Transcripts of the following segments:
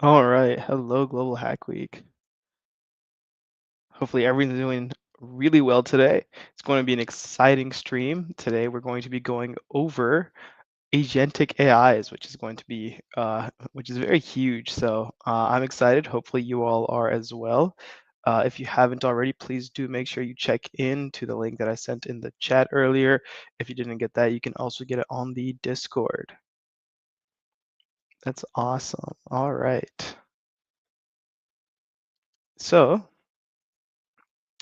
All right. Hello, Global Hack Week. Hopefully, everyone's doing really well today. It's going to be an exciting stream. Today, we're going to be going over Agentic AIs, which is going to be, which is very huge. So I'm excited. Hopefully, you all are as well. If you haven't already, please do make sure you check in to the link that I sent in the chat earlier. If you didn't get that, you can also get it on the Discord. That's awesome. All right. So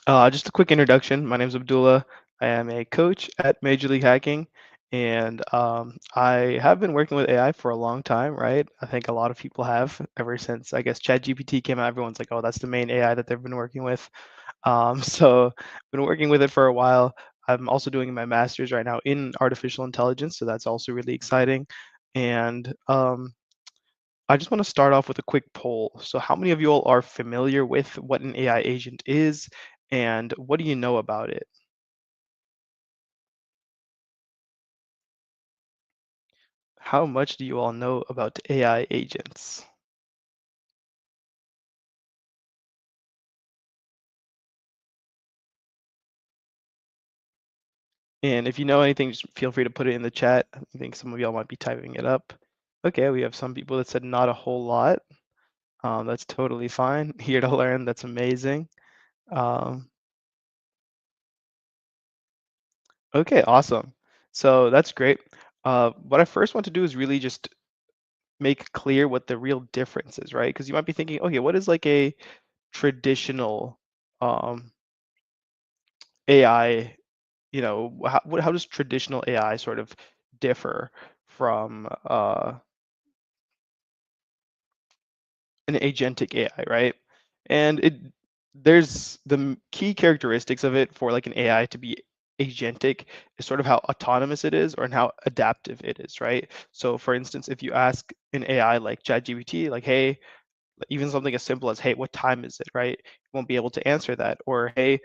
just a quick introduction. My name is Abdullah. I am a coach at Major League Hacking, and I have been working with AI for a long time, right? I think a lot of people have ever since, I guess, ChatGPT came out. Everyone's like, oh, that's the main AI that they've been working with. So been working with it for a while. I'm also doing my master's right now in artificial intelligence, so that's also really exciting. And I just want to start off with a quick poll. So, how many of you all are familiar with what an AI agent is, and what do you know about it? How much do you all know about AI agents? And if you know anything, just feel free to put it in the chat. I think some of y'all might be typing it up. Okay, we have some people that said not a whole lot. That's totally fine. Here to learn. That's amazing. Um, okay, awesome. So that's great. What I first want to do is really just make clear what the real difference is, right? Because you might be thinking, okay, what is like a traditional um, AI? How does traditional AI sort of differ from an agentic AI, right? And there's key characteristics of it for like an AI to be agentic is sort of how autonomous it is or and how adaptive it is, right? So for instance, if you ask an AI like ChatGPT, like, hey, even something as simple as, hey, what time is it, right? You won't be able to answer that. Or, hey,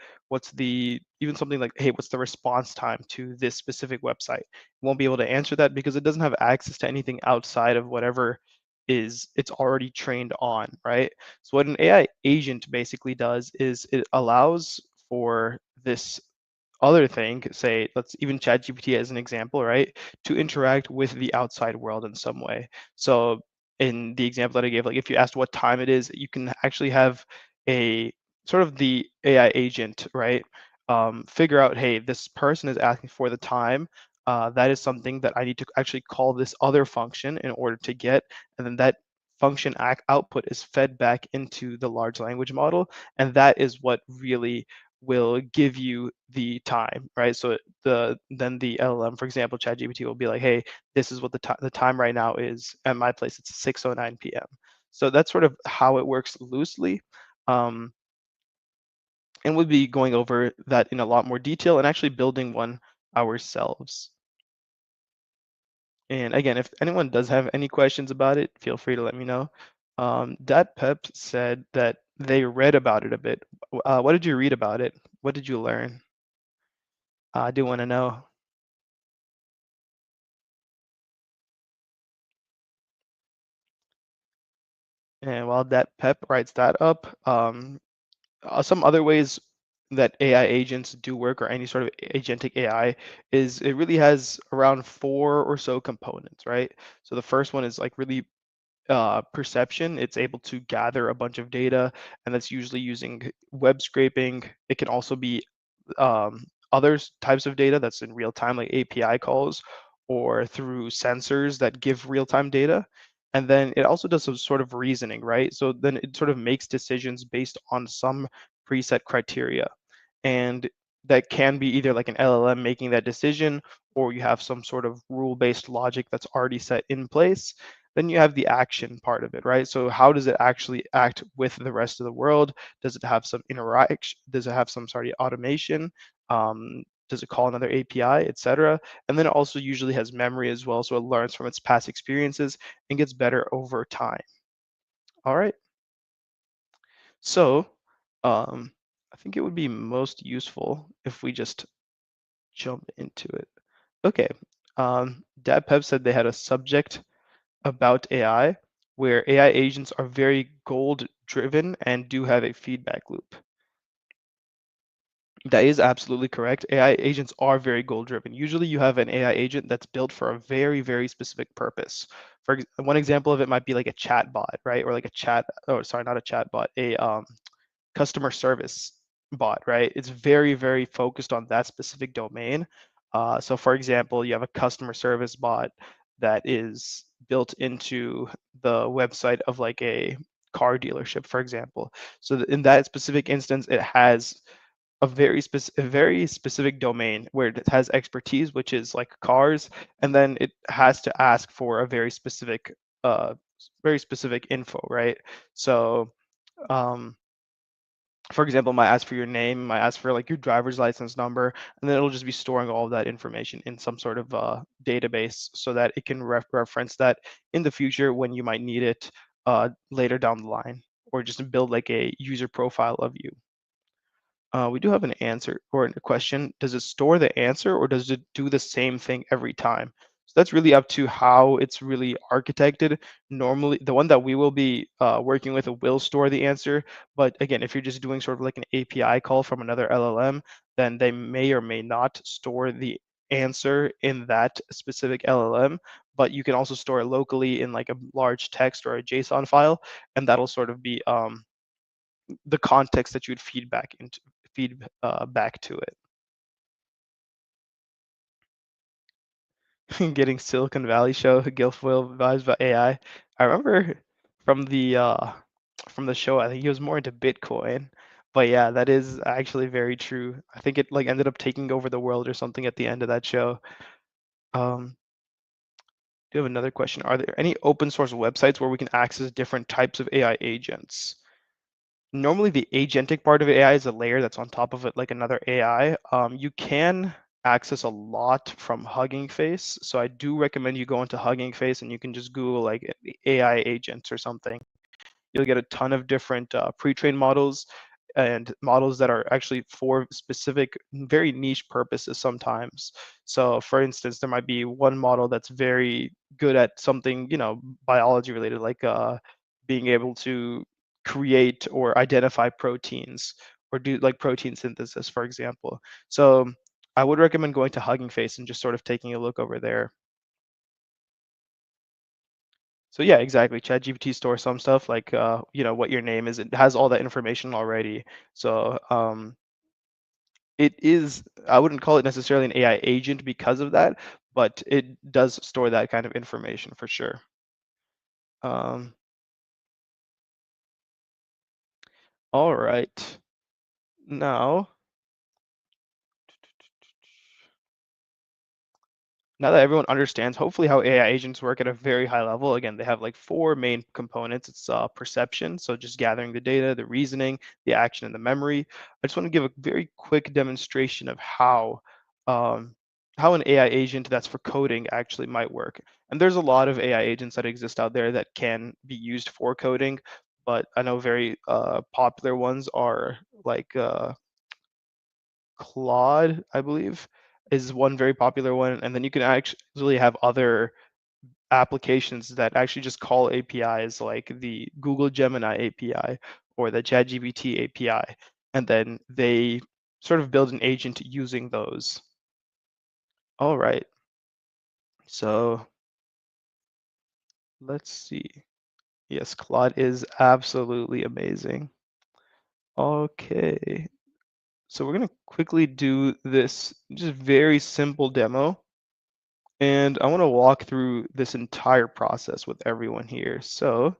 even something like, hey, what's the response time to this specific website? You won't be able to answer that because it doesn't have access to anything outside of whatever is it's already trained on, right? So what an AI agent basically does is it allows for this other thing, say, let's even ChatGPT as an example, right, to interact with the outside world in some way. So in the example that I gave, like if you asked what time it is, you can actually have a sort of the AI agent, right, figure out, hey, this person is asking for the time. That is something that I need to actually call this other function in order to get, and then that function output is fed back into the large language model, and that is what really will give you the time, right? So then the LLM, for example, ChatGPT will be like, hey, this is what the time right now is at my place. It's 6:09 p.m. So that's sort of how it works loosely. Um, and we'll be going over that in a lot more detail and actually building one ourselves. And again, if anyone does have any questions about it, feel free to let me know. Dat Pep said that they read about it a bit. What did you read about it? What did you learn? I do want to know. And while that Pep writes that up, some other ways that AI agents do work or any sort of agentic AI is it really has around four or so components, right? So the first one is like really perception. It's able to gather a bunch of data, and that's usually using web scraping. It can also be other types of data that's in real time, like API calls, or through sensors that give real time data. And then it also does some sort of reasoning, right? So then it sort of makes decisions based on some preset criteria. And that can be either like an LLM making that decision, or you have some sort of rule based logic that's already set in place. Then you have the action part of it, right? So how does it actually act with the rest of the world? Does it have some interaction? Does it have some, sorry, automation? Does it call another API, etc.? And then it also usually has memory as well, so it learns from its past experiences and gets better over time. All right. So um, I think it would be most useful if we just jump into it. Okay. Dad Pep said they had a subject about AI. where AI agents are very goal driven and do have a feedback loop. That is absolutely correct. AI agents are very goal driven. Usually you have an AI agent that's built for a very, very specific purpose. One example of it might be like a chat bot, right? Or like a chat, oh, sorry, not a chat bot, a customer service bot, right? It's very, very focused on that specific domain. So for example, you have a customer service bot that is built into the website of like a car dealership, for example. So in that specific instance, it has a very specific domain where it has expertise, which is like cars, and then it has to ask for a uh, very specific info, right? So um, for example, it might ask for your name, might ask for like your driver's license number, and then it'll just be storing all of that information in some sort of database so that it can reference that in the future when you might need it later down the line, or just build like a user profile of you. We do have an answer or a question. Does it store the answer or does it do the same thing every time? So that's really up to how it's really architected. Normally, the one that we will be working with will store the answer. But again, if you're just doing sort of like an API call from another LLM, then they may or may not store the answer in that specific LLM. But you can also store it locally in like a large text or a JSON file, and that'll sort of be the context that you would feed back to it. Getting Silicon Valley show Guilfoyle vibes about AI. I remember from the show, I think he was more into Bitcoin. But yeah, that is actually very true. I think it like ended up taking over the world or something at the end of that show. Um, do you have another question? Are there any open source websites where we can access different types of AI agents? Normally the agentic part of AI is a layer that's on top of it, like another AI. You can access a lot from Hugging Face. So I do recommend you go into Hugging Face and you can just Google like AI agents or something. You'll get a ton of different pre-trained models and models that are actually for specific, very niche purposes sometimes. So for instance, there might be one model that's very good at something, biology related, like being able to create or identify proteins or do like protein synthesis, for example. So I would recommend going to Hugging Face and just sort of taking a look over there. So yeah, exactly. ChatGPT stores some stuff like what your name is. It has all that information already. So it is, I wouldn't call it necessarily an AI agent because of that, but it does store that kind of information for sure. Um, all right. Now that everyone understands hopefully how AI agents work at a very high level, again, they have like four main components. It's perception, so just gathering the data, the reasoning, the action, and the memory. I just want to give a very quick demonstration of um, how an AI agent that's for coding actually might work. And there's a lot of AI agents that exist out there that can be used for coding, but I know very popular ones are like Claude, I believe, is one very popular one. And then you can actually have other applications that actually just call APIs like the Google Gemini API or the ChatGPT API. And then they sort of build an agent using those. All right. So let's see. Yes, Claude is absolutely amazing. Okay. So we're going to quickly do this just very simple demo. And I want to walk through this entire process with everyone here. So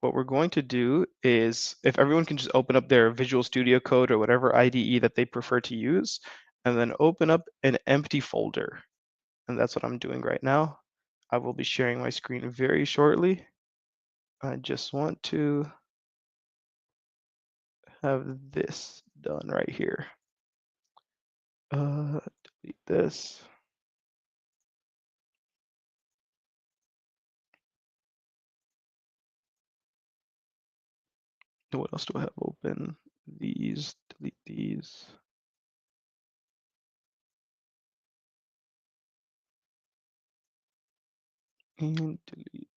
what we're going to do is, if everyone can just open up their Visual Studio Code or whatever IDE that they prefer to use, and then open up an empty folder. And that's what I'm doing right now. I will be sharing my screen very shortly. I just want to have this done right here. Delete this. What else do I have open? These, delete these. And delete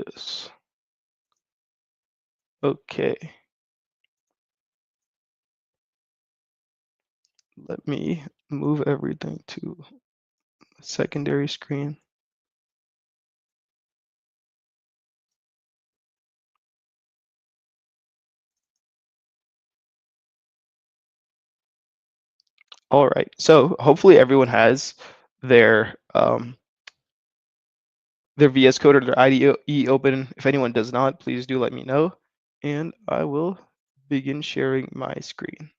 this. Okay. Let me move everything to a secondary screen. All right, so hopefully everyone has their VS Code or their IDE open. If anyone does not, please do let me know, and I will begin sharing my screen.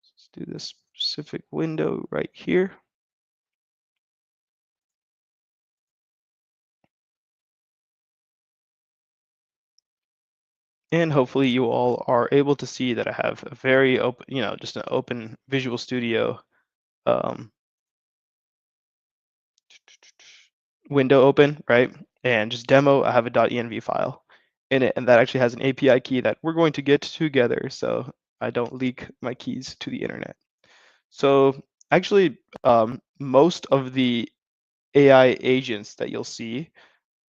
Let's do this specific window right here. And hopefully you all are able to see that I have a very open, just an open Visual Studio window open, right? And just demo, I have a .env file in it, and that actually has an API key that we're going to get together, so I don't leak my keys to the internet. So actually, most of the AI agents that you'll see,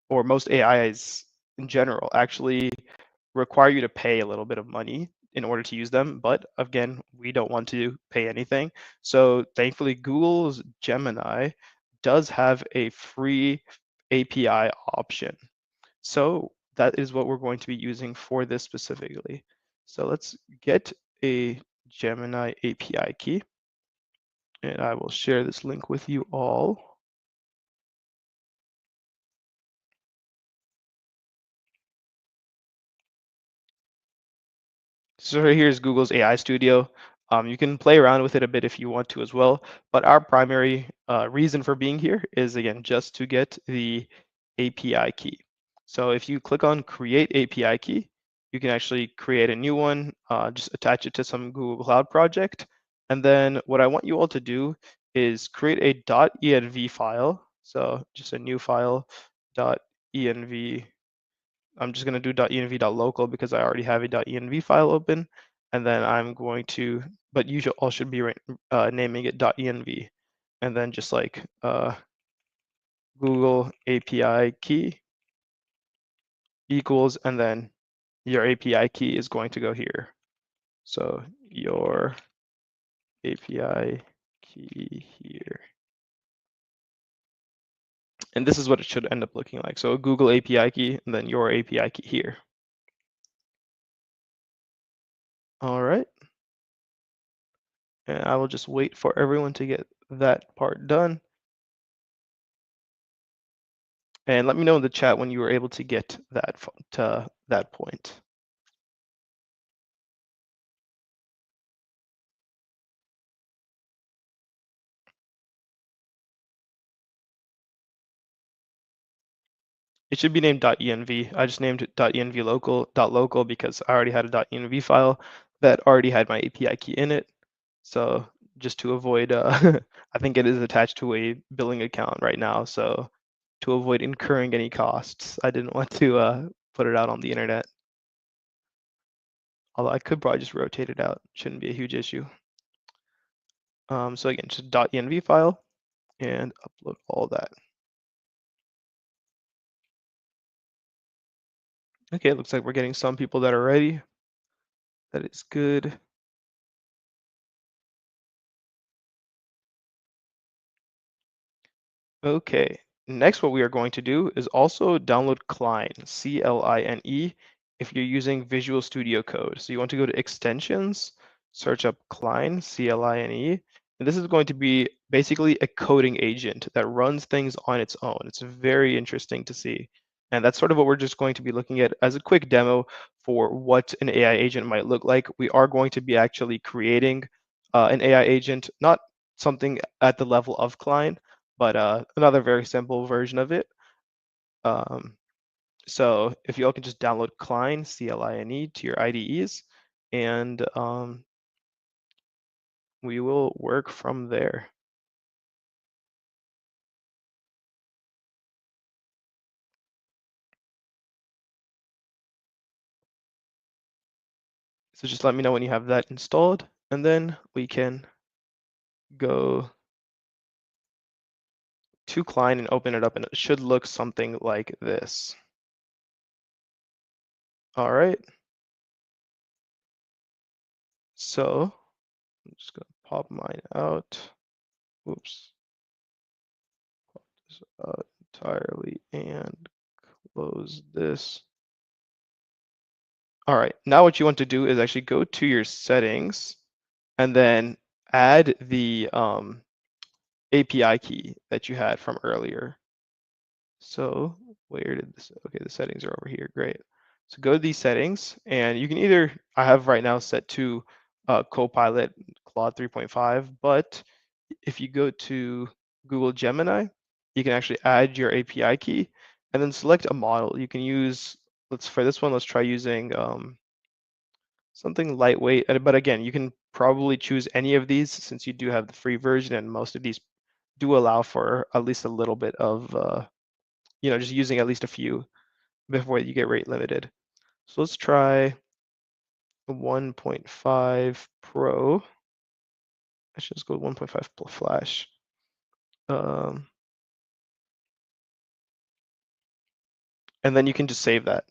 or most AIs in general, actually require you to pay a little bit of money in order to use them. But again, we don't want to pay anything. So thankfully, Google's Gemini does have a free API option. So that is what we're going to be using for this specifically. So let's get a Gemini API key, and I will share this link with you all. So right here is Google's AI Studio. You can play around with it a bit if you want to as well, but our primary reason for being here is, again, just to get the API key. So if you click on Create API Key, you can actually create a new one, just attach it to some Google Cloud project. And then what I want you all to do is create a .env file. So just a new file, .env. I'm just going to do .env.local because I already have a .env file open. And then I'm going to, but you all should be naming it .env. And then just like Google API key equals, and then your API key is going to go here. So your API key here. And this is what it should end up looking like. So a Google API key, and then your API key here. All right. And I will just wait for everyone to get that part done. And let me know in the chat when you were able to get that to that point. It should be named .env. I just named it .env local because I already had a .env file that already had my API key in it. So just to avoid, I think it is attached to a billing account right now. So to avoid incurring any costs, I didn't want to put it out on the internet. Although I could probably just rotate it out. Shouldn't be a huge issue. So again, just .env file and upload all that. Okay, it looks like we're getting some people that are ready. That is good. Okay, next what we are going to do is also download Cline, C-L-I-N-E, if you're using Visual Studio Code. So you want to go to Extensions, search up Cline, C-L-I-N-E, and this is going to be basically a coding agent that runs things on its own. It's very interesting to see. And that's sort of what we're just going to be looking at as a quick demo for what an AI agent might look like. We are going to be actually creating an AI agent, not something at the level of Cline, but another very simple version of it. So if you all can just download Cline, C-L-I-N-E, to your IDEs, and we will work from there. So just let me know when you have that installed, and then we can go to Cline and open it up, and it should look something like this. All right. So I'm just gonna pop mine out. Oops. Pop this out entirely and close this. All right. Now what you want to do is actually go to your settings and then add the API key that you had from earlier. So where did this, okay, the settings are over here, great. So go to these settings and you can either, I have right now set to Copilot Claude 3.5, but if you go to Google Gemini, you can actually add your API key and then select a model. You can use, for this one, let's try using something lightweight, but again, you can probably choose any of these since you do have the free version and most of these do allow for at least a little bit of just using at least a few before you get rate limited. So let's try 1.5 Pro. I should just go 1.5 Flash. And then you can just save that.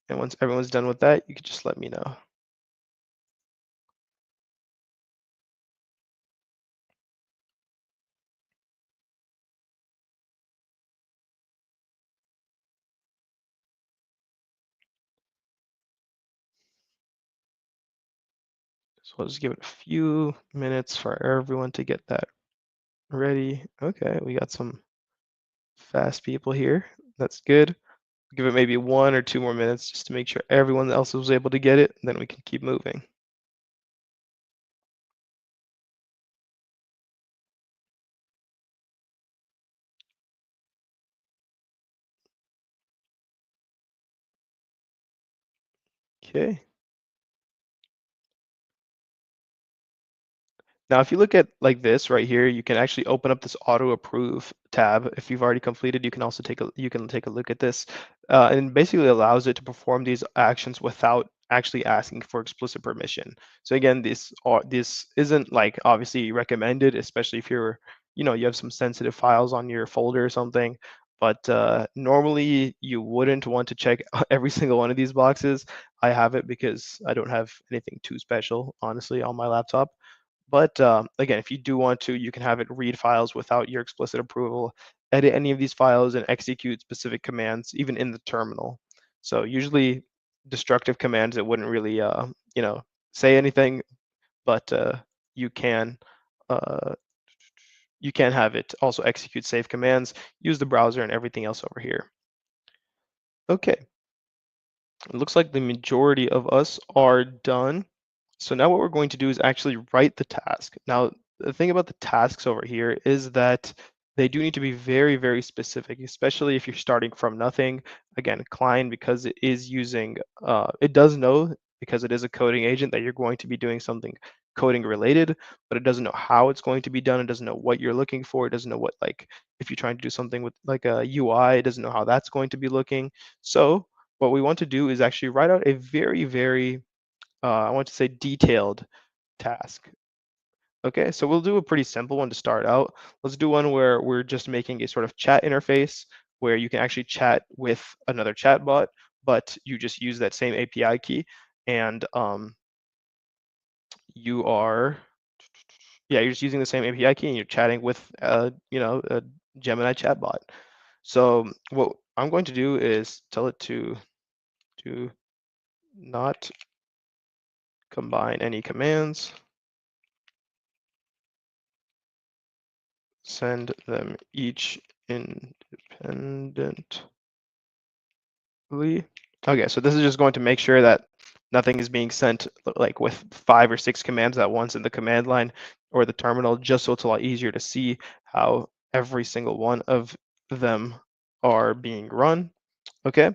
And once everyone's done with that, you can just let me know. So I'll just give it a few minutes for everyone to get that ready. Okay, we got some fast people here. That's good. Give it maybe 1 or 2 more minutes just to make sure everyone else was able to get it, and then we can keep moving. Okay. Now, if you look at like this right here, you can actually open up this auto approve tab. If you've already completed, you can also take a look at this, and basically allows it to perform these actions without actually asking for explicit permission. So again, this isn't like obviously recommended, especially if you have some sensitive files on your folder or something. But normally you wouldn't want to check every single one of these boxes. I have it because I don't have anything too special, honestly, on my laptop. But again, if you do want to, you can have it read files without your explicit approval, edit any of these files, and execute specific commands, even in the terminal. So usually destructive commands, it wouldn't really, say anything, but you can uh, you can have it also execute safe commands, use the browser, and everything else over here. Okay, it looks like the majority of us are done. So now what we're going to do is actually write the task. Now, the thing about the tasks over here is that they do need to be very, very specific, especially if you're starting from nothing. Again, Klein, because it is using, it does know, because it is a coding agent, that you're going to be doing something coding related, but it doesn't know how it's going to be done. It doesn't know what you're looking for. It doesn't know what, like, if you're trying to do something with like a UI, it doesn't know how that's going to be looking. So what we want to do is actually write out a very, very I want to say detailed task. Okay, so we'll do a pretty simple one to start out. Let's do one where we're just making a sort of chat interface where you can actually chat with another chatbot, but you just use that same API key, and you are, yeah, you're just using the same API key and you're chatting with, a Gemini chatbot. So what I'm going to do is tell it to not combine any commands. Send them each independently. Okay, so this is just going to make sure that nothing is being sent like with 5 or 6 commands at once in the command line or the terminal, just so it's a lot easier to see how every single one of them are being run. Okay,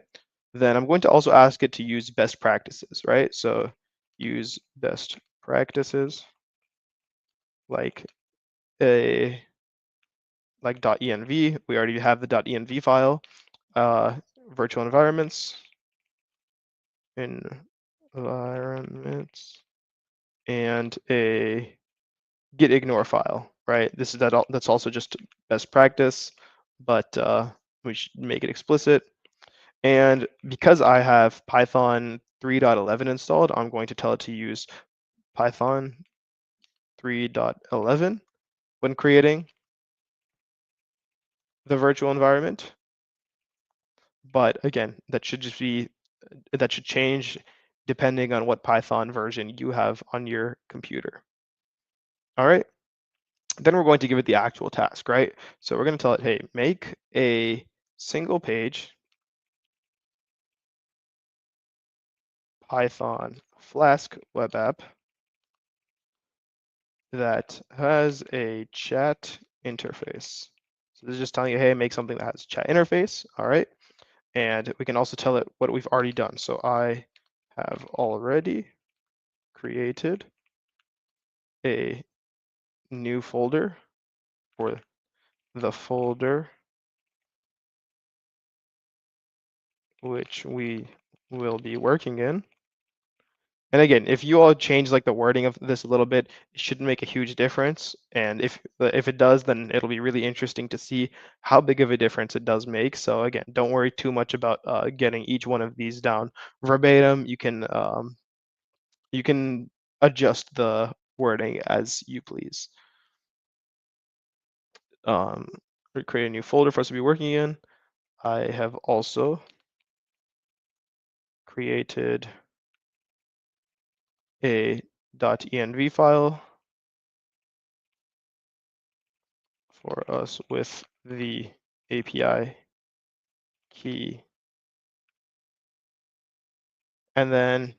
then I'm going to also ask it to use best practices, right? So use best practices like a .env. We already have the .env file. Virtual environments, and a git ignore file, right? This is that's also just best practice, but we should make it explicit. And because I have Python 3.11 installed, I'm going to tell it to use Python 3.11 when creating the virtual environment. But again, that should change depending on what Python version you have on your computer. All right. Then we're going to give it the actual task, right? So we're going to tell it, hey, make a single page Python Flask web app that has a chat interface. So this is just telling you, hey, make something that has a chat interface. All right. And we can also tell it what we've already done. So I have already created a new folder for the folder which we will be working in. And again, if you all change like the wording of this a little bit, it shouldn't make a huge difference. And if it does, then it'll be really interesting to see how big of a difference it does make. So again, don't worry too much about getting each one of these down verbatim. You can adjust the wording as you please. Create a new folder for us to be working in. I have also created a .env file for us with the API key. And then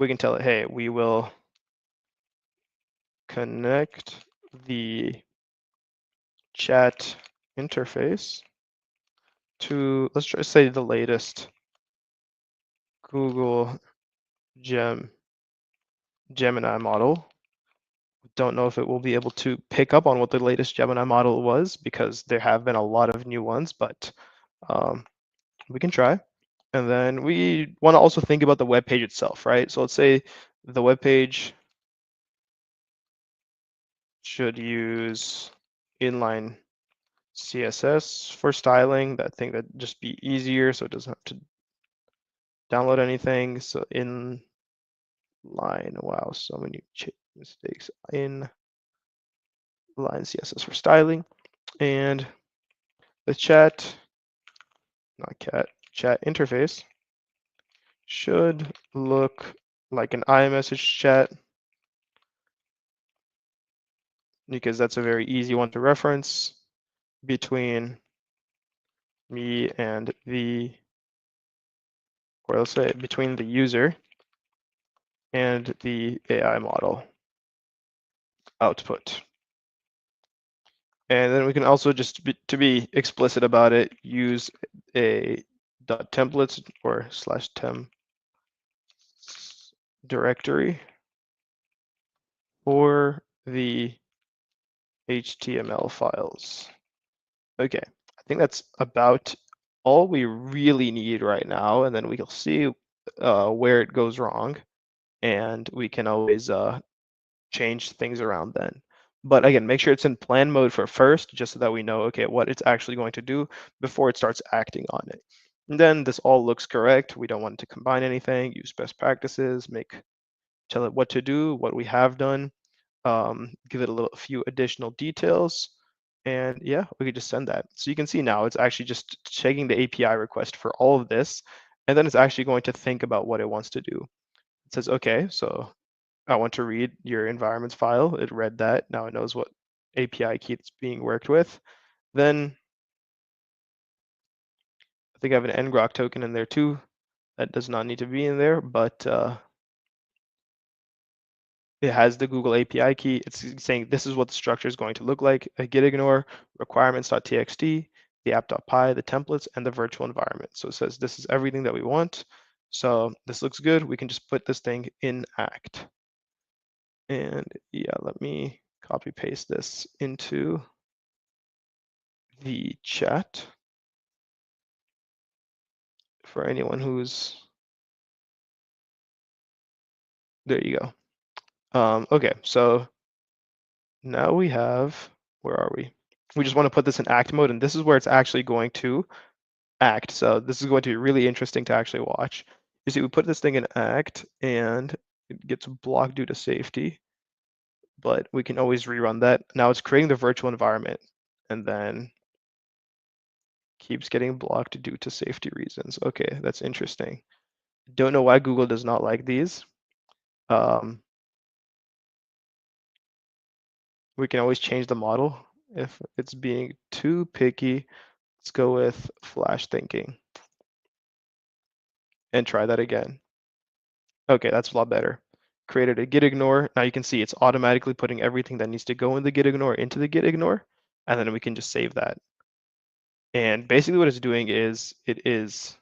we can tell it, hey, we will connect the chat interface to, let's try to say the latest Google Gemini model. Don't know if it will be able to pick up on what the latest Gemini model was because there have been a lot of new ones, but we can try. And then we want to also think about the web page itself, right? So let's say the web page should use inline CSS for styling. That thing that just be easier so it doesn't have to download anything. So inline, wow, so many mistakes. Inline CSS for styling. And the chat interface should look like an iMessage chat because that's a very easy one to reference between me and or let's say between the user and the AI model output. And then we can also just, to be explicit about it, use a .templates or /temp directory for the HTML files. Okay, I think that's about all we really need right now, and then we'll see where it goes wrong, and we can always change things around then. But again, make sure it's in plan mode for first, just so that we know, okay, what it's actually going to do before it starts acting on it. And then this all looks correct. We don't want to combine anything, use best practices, tell it what to do, what we have done, give it a few additional details, and yeah, we could just send that. So you can see now it's actually just checking the API request for all of this, and then it's actually going to think about what it wants to do. It says, okay, so I want to read your environments file. It read that. Now it knows what API key it's being worked with. Then I think I have an ngrok token in there too. That does not need to be in there, but it has the Google API key. It's saying this is what the structure is going to look like: a git ignore, requirements.txt, the app.py, the templates, and the virtual environment. So it says this is everything that we want. So this looks good. We can just put this thing in act. And yeah, let me copy paste this into the chat for anyone who's, there you go. Okay, so now we have, where are we? We just want to put this in act mode, and this is where it's actually going to act. So this is going to be really interesting to actually watch. You see, we put this thing in act and it gets blocked due to safety, but we can always rerun that. Now it's creating the virtual environment and then keeps getting blocked due to safety reasons. Okay, that's interesting. Don't know why Google does not like these. We can always change the model if it's being too picky. Let's go with flash thinking and try that again. Okay, that's a lot better. Created a git ignore. Now you can see it's automatically putting everything that needs to go in the git ignore into the git ignore, and then we can just save that. And basically what it's doing is it is,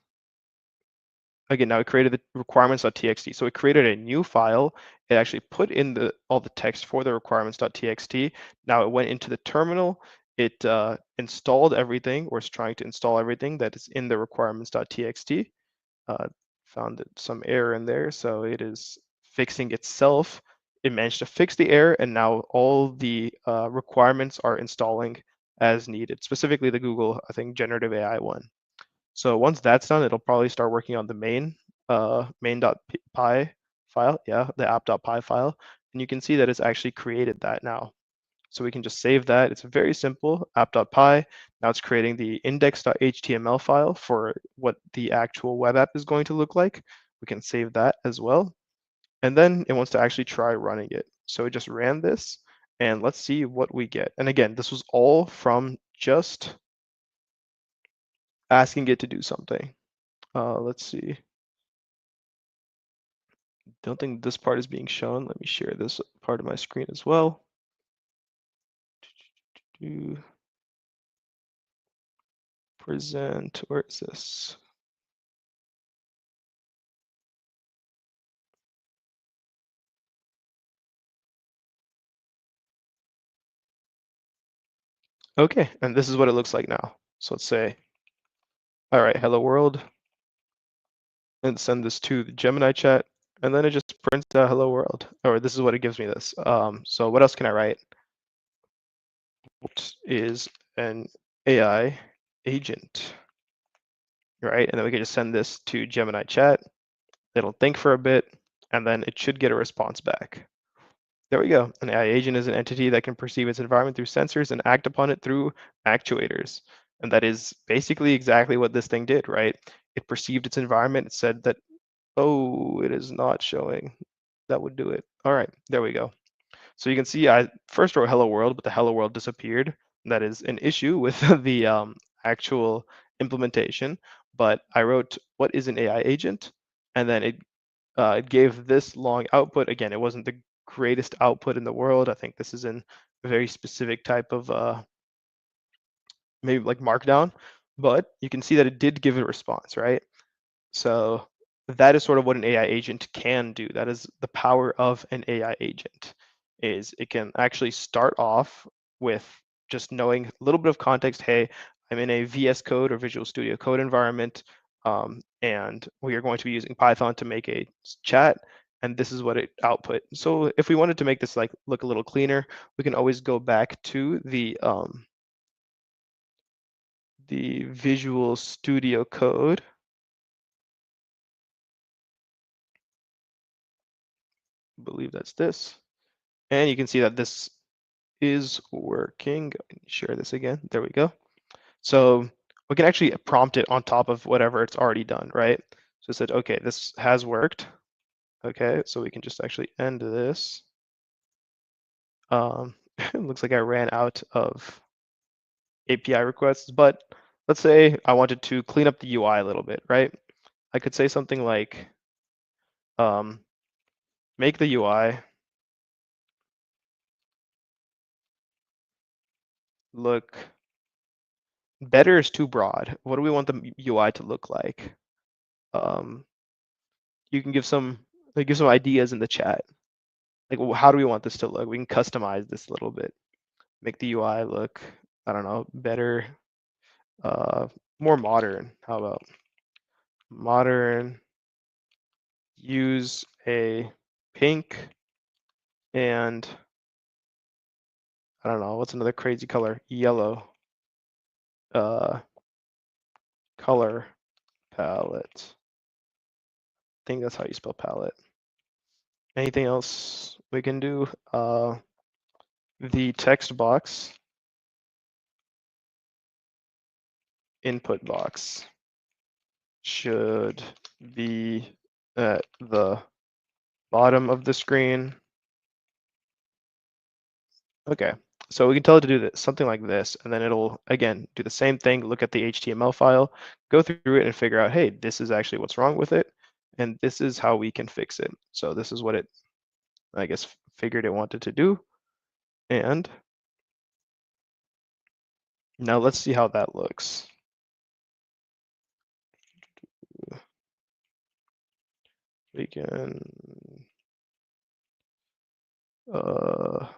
again, now it created the requirements.txt. So it created a new file. It actually put in all the text for the requirements.txt. Now it went into the terminal. It installed everything, or is trying to install everything that is in the requirements.txt. Found some error in there, so it is fixing itself. It managed to fix the error, and now all the requirements are installing as needed, specifically the Google, I think, generative AI one. So once that's done, it'll probably start working on the main.py file, yeah, the app.py file, and you can see that it's actually created that now. So we can just save that. It's very simple, app.py. Now it's creating the index.html file for what the actual web app is going to look like. We can save that as well. And then it wants to actually try running it. So it just ran this, and let's see what we get. And again, this was all from just asking it to do something. Let's see. Don't think this part is being shown. Let me share this part of my screen as well. Present, where is this? Okay, and this is what it looks like now. So let's say, all right, hello world, and send this to the Gemini chat, and then it just prints out hello world, or this is what it gives me this. So what else can I write? What is an AI agent, right? And then we can just send this to Gemini chat. It'll think for a bit, and then it should get a response back. There we go. An AI agent is an entity that can perceive its environment through sensors and act upon it through actuators. And that is basically exactly what this thing did, right? It perceived its environment. It said that, oh, it is not showing. That would do it. All right, there we go. So you can see I first wrote hello world, but the hello world disappeared. That is an issue with the actual implementation. But I wrote, what is an AI agent? And then it gave this long output. Again, it wasn't the greatest output in the world. I think this is in a very specific type of maybe like markdown, but you can see that it did give a response, right? So that is sort of what an AI agent can do. That is the power of an AI agent, is it can actually start off with just knowing a little bit of context. Hey, I'm in a VS Code or Visual Studio Code environment, and we are going to be using Python to make a chat, and this is what it output. So if we wanted to make this like look a little cleaner, we can always go back to the Visual Studio Code. I believe that's this. And you can see that this is working. Share this again. There we go. So we can actually prompt it on top of whatever it's already done, right? So it said, okay, this has worked. Okay, so we can just actually end this. It looks like I ran out of API requests, but let's say I wanted to clean up the UI a little bit, right? I could say something like, make the UI look better is too broad. What do we want the UI to look like? You can give some ideas in the chat. Like, how do we want this to look? We can customize this a little bit. Make the UI look, I don't know, better, more modern. How about modern? Use a pink and I don't know, what's another crazy color? Yellow color palette. I think that's how you spell palette. Anything else we can do? The text box, input box should be at the bottom of the screen. Okay, so we can tell it to do this, something like this, and then it'll, again, do the same thing, look at the HTML file, go through it and figure out, hey, this is actually what's wrong with it, and this is how we can fix it. So this is what it, I guess, figured it wanted to do. And now let's see how that looks. We can, I'm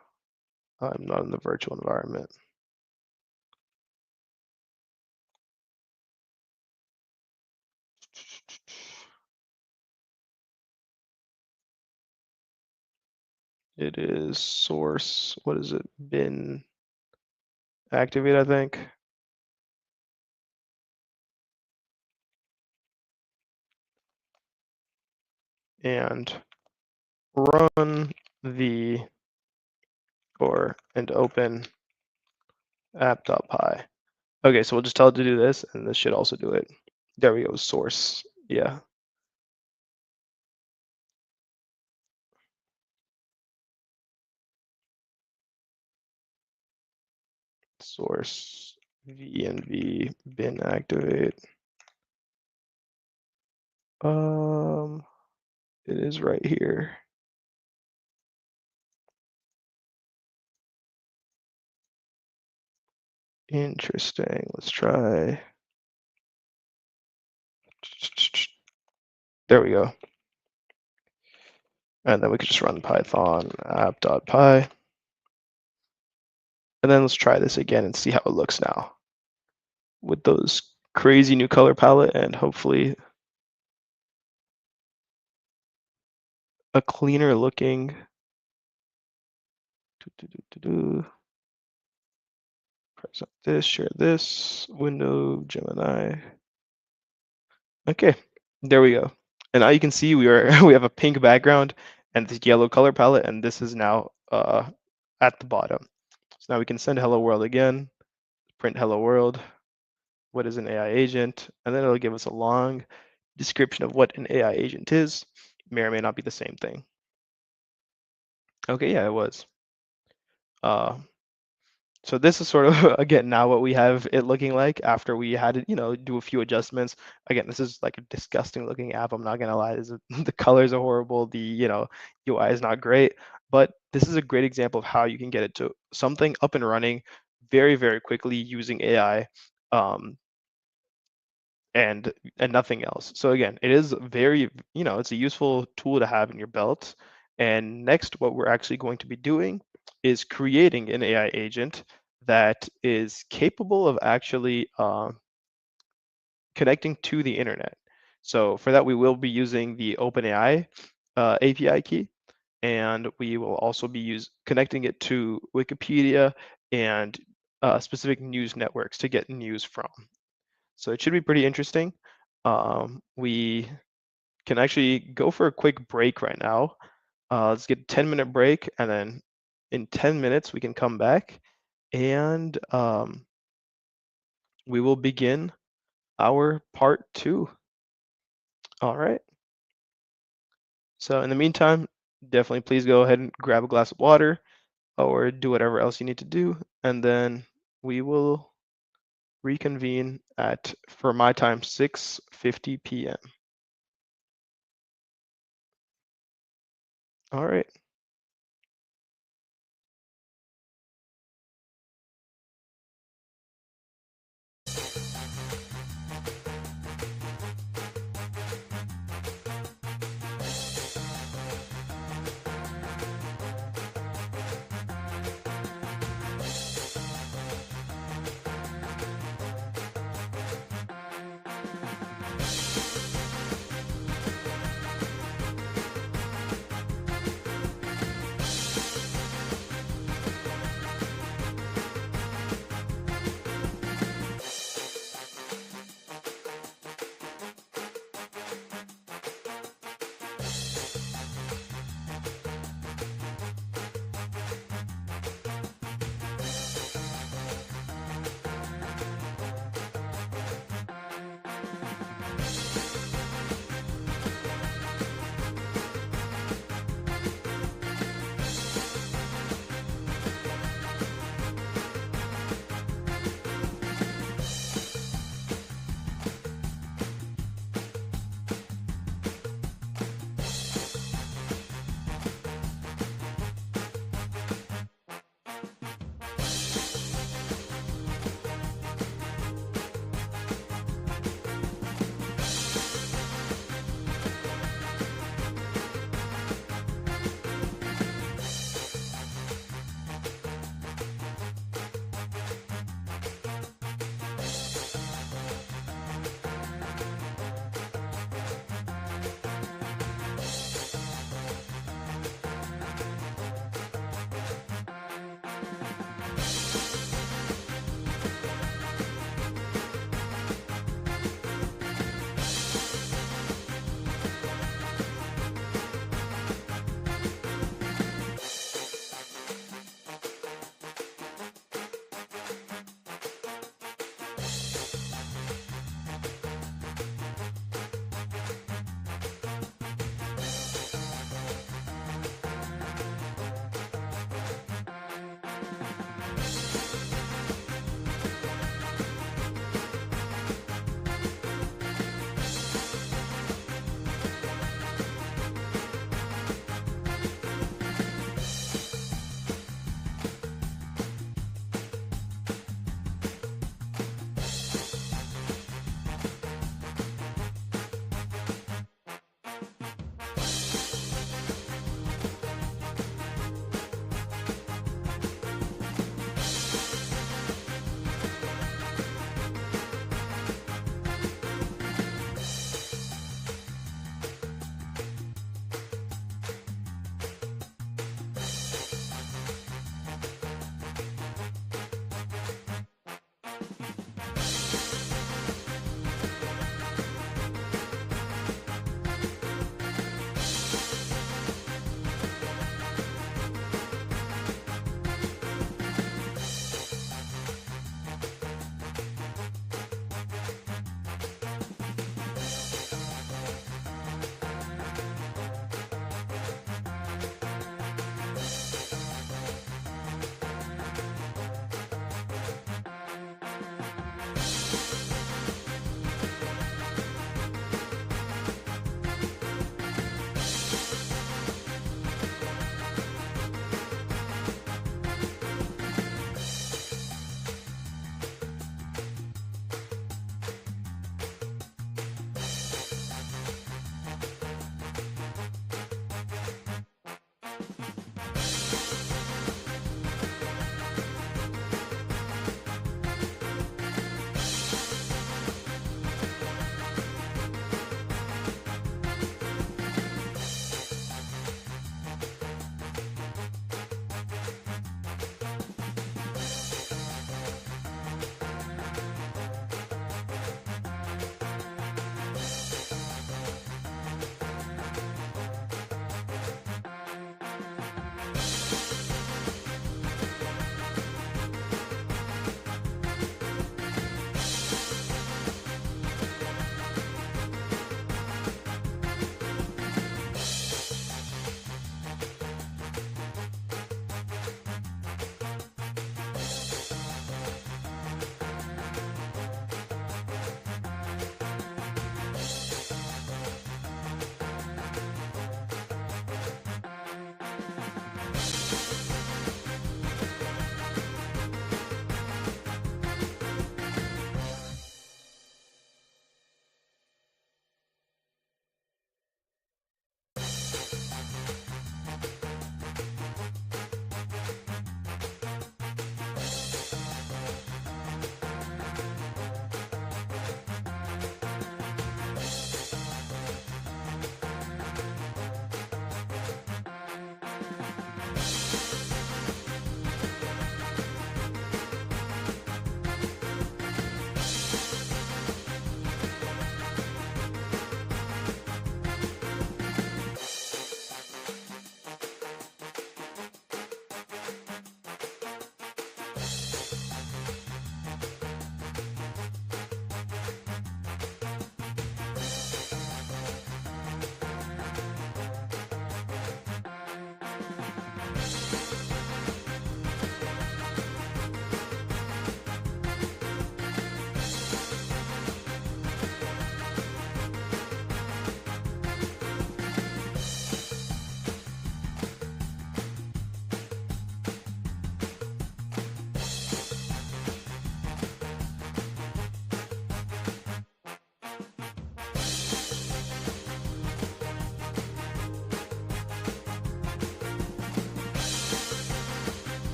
not in the virtual environment. It is source, what is it, bin activate, I think. And run the and open app.py. Okay, so we'll just tell it to do this, and this should also do it. There we go, source. Yeah. Source venv bin activate. It is right here. Interesting. Let's try. There we go. And then we could just run python app.py. And then let's try this again and see how it looks now with those crazy new color palette and hopefully a cleaner looking. Press this, share this, window, Gemini. Okay, there we go. And now you can see we have a pink background and this yellow color palette, and this is now at the bottom. So now we can send hello world again, print hello world. What is an AI agent? And then it'll give us a long description of what an AI agent is. May or may not be the same thing. Okay, yeah, it was. So this is sort of, again, now what we have it looking like after we had to, do a few adjustments. Again, this is like a disgusting looking app. I'm not gonna lie, the colors are horrible. The, UI is not great, but this is a great example of how you can get it to something up and running very, very quickly using AI. And nothing else. So again, it is very, it's a useful tool to have in your belt. And next, what we're actually going to be doing is creating an AI agent that is capable of actually connecting to the internet. So for that, we will be using the OpenAI API key, and we will also be connecting it to Wikipedia and specific news networks to get news from. So it should be pretty interesting. We can actually go for a quick break right now. Let's get a 10-minute break, and then in 10 minutes, we can come back and we will begin our part 2. All right. So in the meantime, definitely please go ahead and grab a glass of water or do whatever else you need to do. And then we will reconvene at, for my time, 6:50 p.m. All right.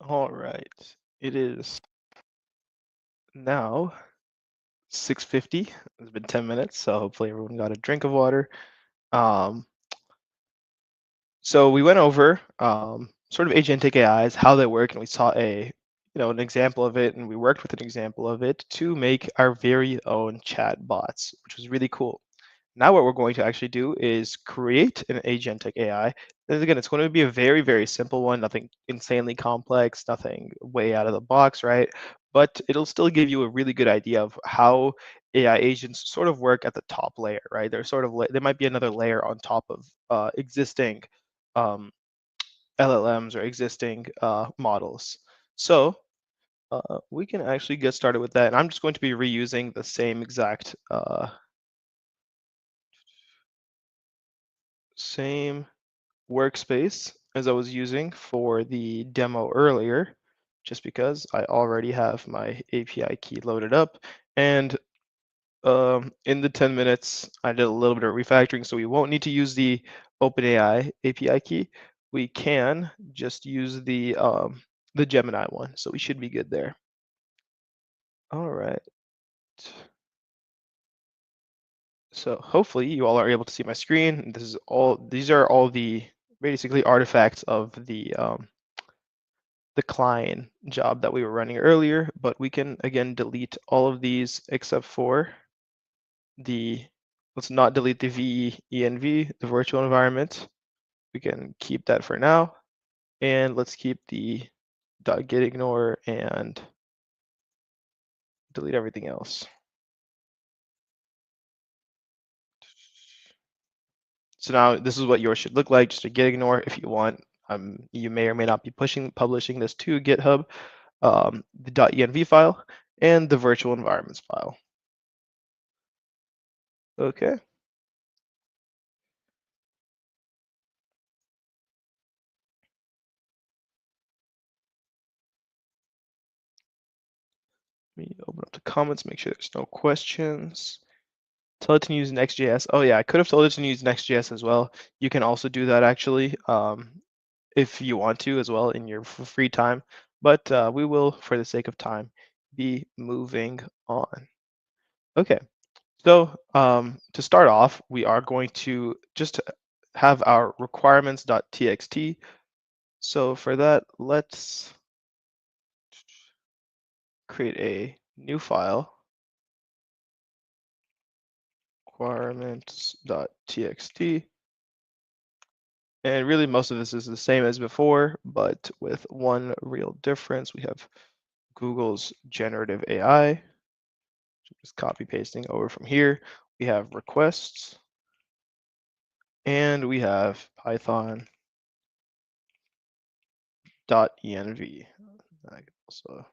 All right. It is now 6:50. It's been 10 minutes, so hopefully everyone got a drink of water. Um, so we went over sort of agentic AIs, how they work, and we saw an example of it, and we worked with an example of it to make our very own chat bots, which was really cool. Now what we're going to actually do is create an agentic AI. And again, it's going to be a very, very simple one, nothing insanely complex, nothing way out of the box, right? But it'll still give you a really good idea of how AI agents sort of work at the top layer, right? They're sort of there might be another layer on top of existing um, LLMs or existing models. So we can actually get started with that. And I'm just going to be reusing the same exact same workspace as I was using for the demo earlier, just because I already have my API key loaded up. And in the 10 minutes, I did a little bit of refactoring, so we won't need to use the OpenAI API key. We can just use the Gemini one, so we should be good there. All right. So hopefully you all are able to see my screen. These are all the basically artifacts of the client job that we were running earlier, but we can again delete all of these except for let's not delete the VENV, the virtual environment. We can keep that for now. And let's keep the .getignore and delete everything else. So now this is what yours should look like, just a getignore if you want. You may or may not be publishing this to GitHub, the .env file, and the virtual environments file. Okay. Let me open up the comments, make sure there's no questions. Tell it to use Next.js. Oh yeah, I could have told it to use Next.js as well. You can also do that actually, if you want to as well in your free time. But we will, for the sake of time, be moving on. Okay, so to start off, we are going to just have our requirements.txt. So for that, let's create a new file, requirements.txt. And really most of this is the same as before, but with one real difference. We have Google's generative AI. Just copy pasting over from here. We have requests, and we have Python.env. I can also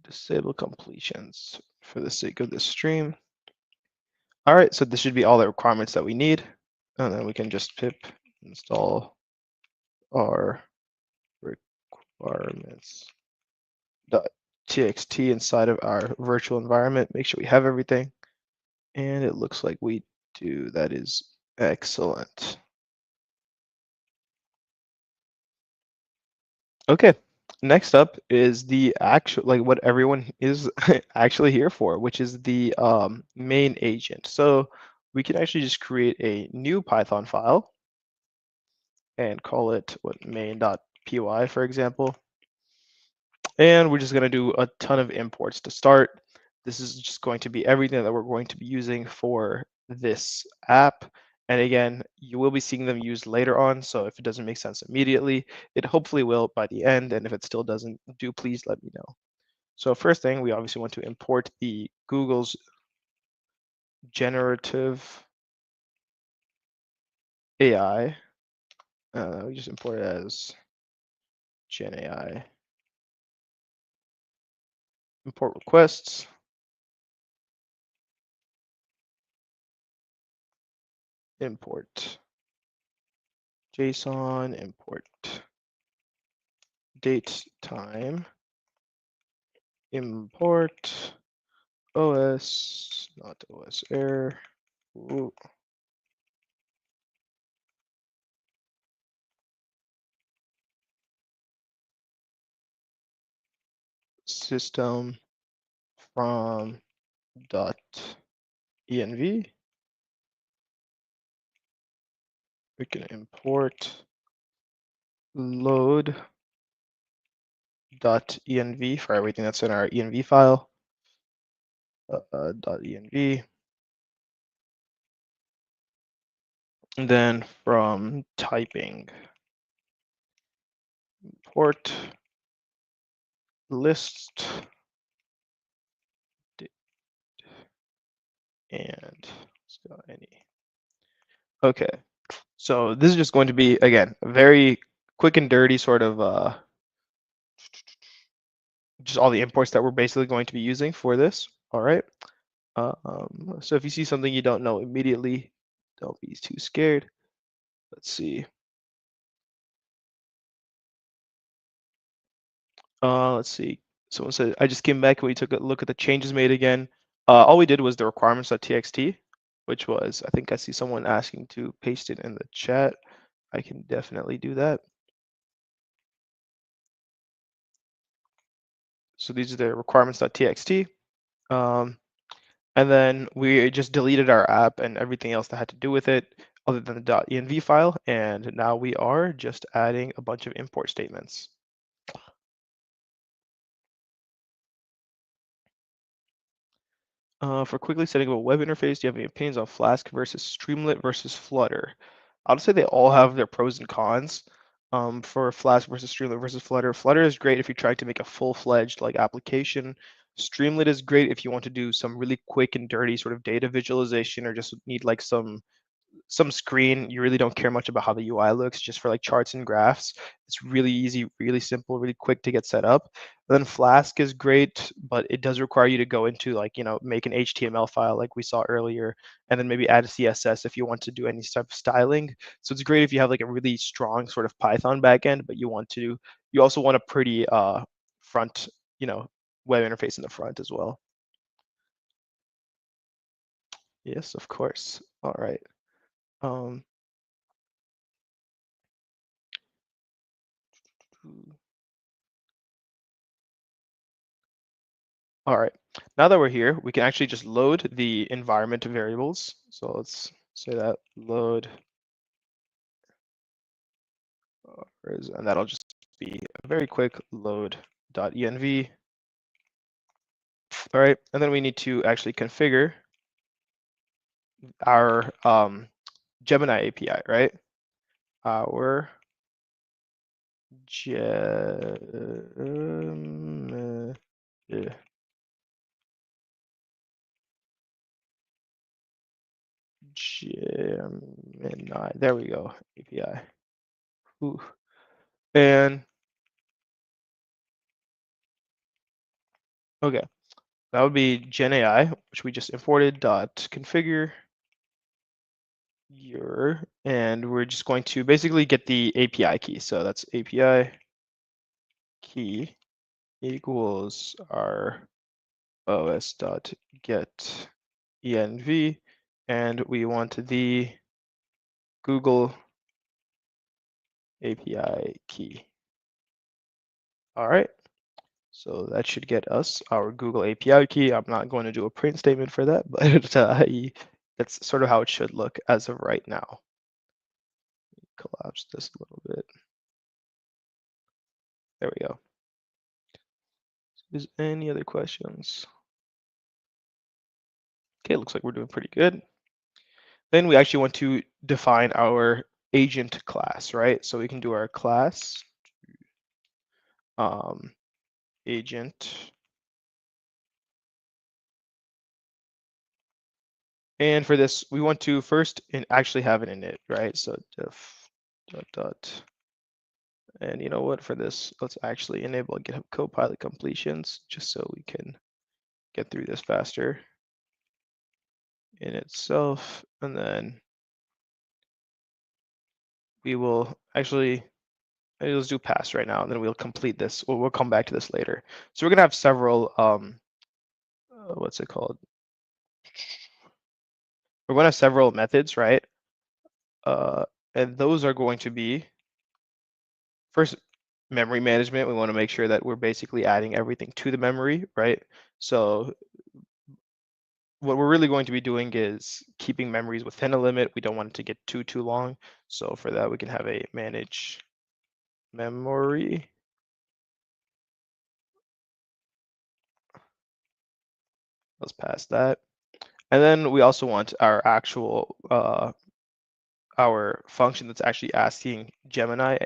disable completions for the sake of this stream. All right, so this should be all the requirements that we need. And then we can just pip install our requirements.txt inside of our virtual environment. Make sure we have everything. And it looks like we do. That is excellent. Okay, next up is the actual, like what everyone is actually here for, which is the main agent. So we can actually just create a new Python file and call it main.py, for example. And we're just going to do a ton of imports to start. This is just going to be everything that we're going to be using for this app. And again, you will be seeing them used later on. So if it doesn't make sense immediately, it hopefully will by the end. And if it still doesn't, please let me know. So first thing, we obviously want to import the Google's generative AI. We just import it as Gen AI. Import requests. Import JSON, import date time, import OS, not OS error. Ooh. system from dot env. We can import load dot env for everything that's in our env file. Dot env. And then from typing, import list and any. Okay, so this is just going to be, again, a very quick and dirty sort of just all the imports that we're basically going to be using for this. All right. So if you see something you don't know immediately, don't be too scared. Let's see. Let's see. Someone said, I just came back and we took a look at the changes made again. All we did was the requirements.txt, which was, I think I see someone asking to paste it in the chat. I can definitely do that. So these are the requirements.txt. And then we just deleted our app and everything else that had to do with it other than the .env file. And now we are just adding a bunch of import statements. For quickly setting up a web interface, do you have any opinions on Flask versus Streamlit versus Flutter? I would say they all have their pros and cons. For Flask versus Streamlit versus Flutter, Flutter is great if you're trying to make a full-fledged like application. Streamlit is great if you want to do some really quick and dirty sort of data visualization or just need like some screen. You really don't care much about how the UI looks, just for like charts and graphs. It's really easy, really simple, really quick to get set up. And then Flask is great, but it does require you to go into like, make an HTML file like we saw earlier, and then maybe add a CSS if you want to do any type of styling. So it's great if you have like a really strong sort of Python backend, but you also want a pretty front, web interface in the front as well. Yes, of course. All right. All right, now that we're here, we can actually just load the environment variables. So let's say that load, and that'll just be a very quick load.env. All right, and then we need to actually configure our Gemini API, right? Our Gemini. Gemini, there we go, API. Ooh. And okay, that would be Gen AI, which we just imported .configure your, and we're just going to basically get the API key. So that's API key equals our os.get env, and we want the Google API key. All right. So that should get us our Google API key. I'm not going to do a print statement for that, but that's sort of how it should look as of right now. Collapse this a little bit. There we go. Is any other questions? Okay, looks like we're doing pretty good. Then we actually want to define our agent class, right? So we can do our class agent. And for this, we want to first actually have an init, right? So def dot. And you know what, for this, let's actually enable GitHub Copilot completions just so we can get through this faster in itself. And then we will actually, let's do pass right now, and then we'll complete this. We'll come back to this later. So we're gonna have several, what's it called? We're gonna have several methods, right? And those are going to be, first, memory management. We want to make sure that we're basically adding everything to the memory, right? So what we're really going to be doing is keeping memories within a limit. We don't want it to get too long. So for that, we can have a manage memory. Let's pass that. And then we also want our actual our function that's actually asking Gemini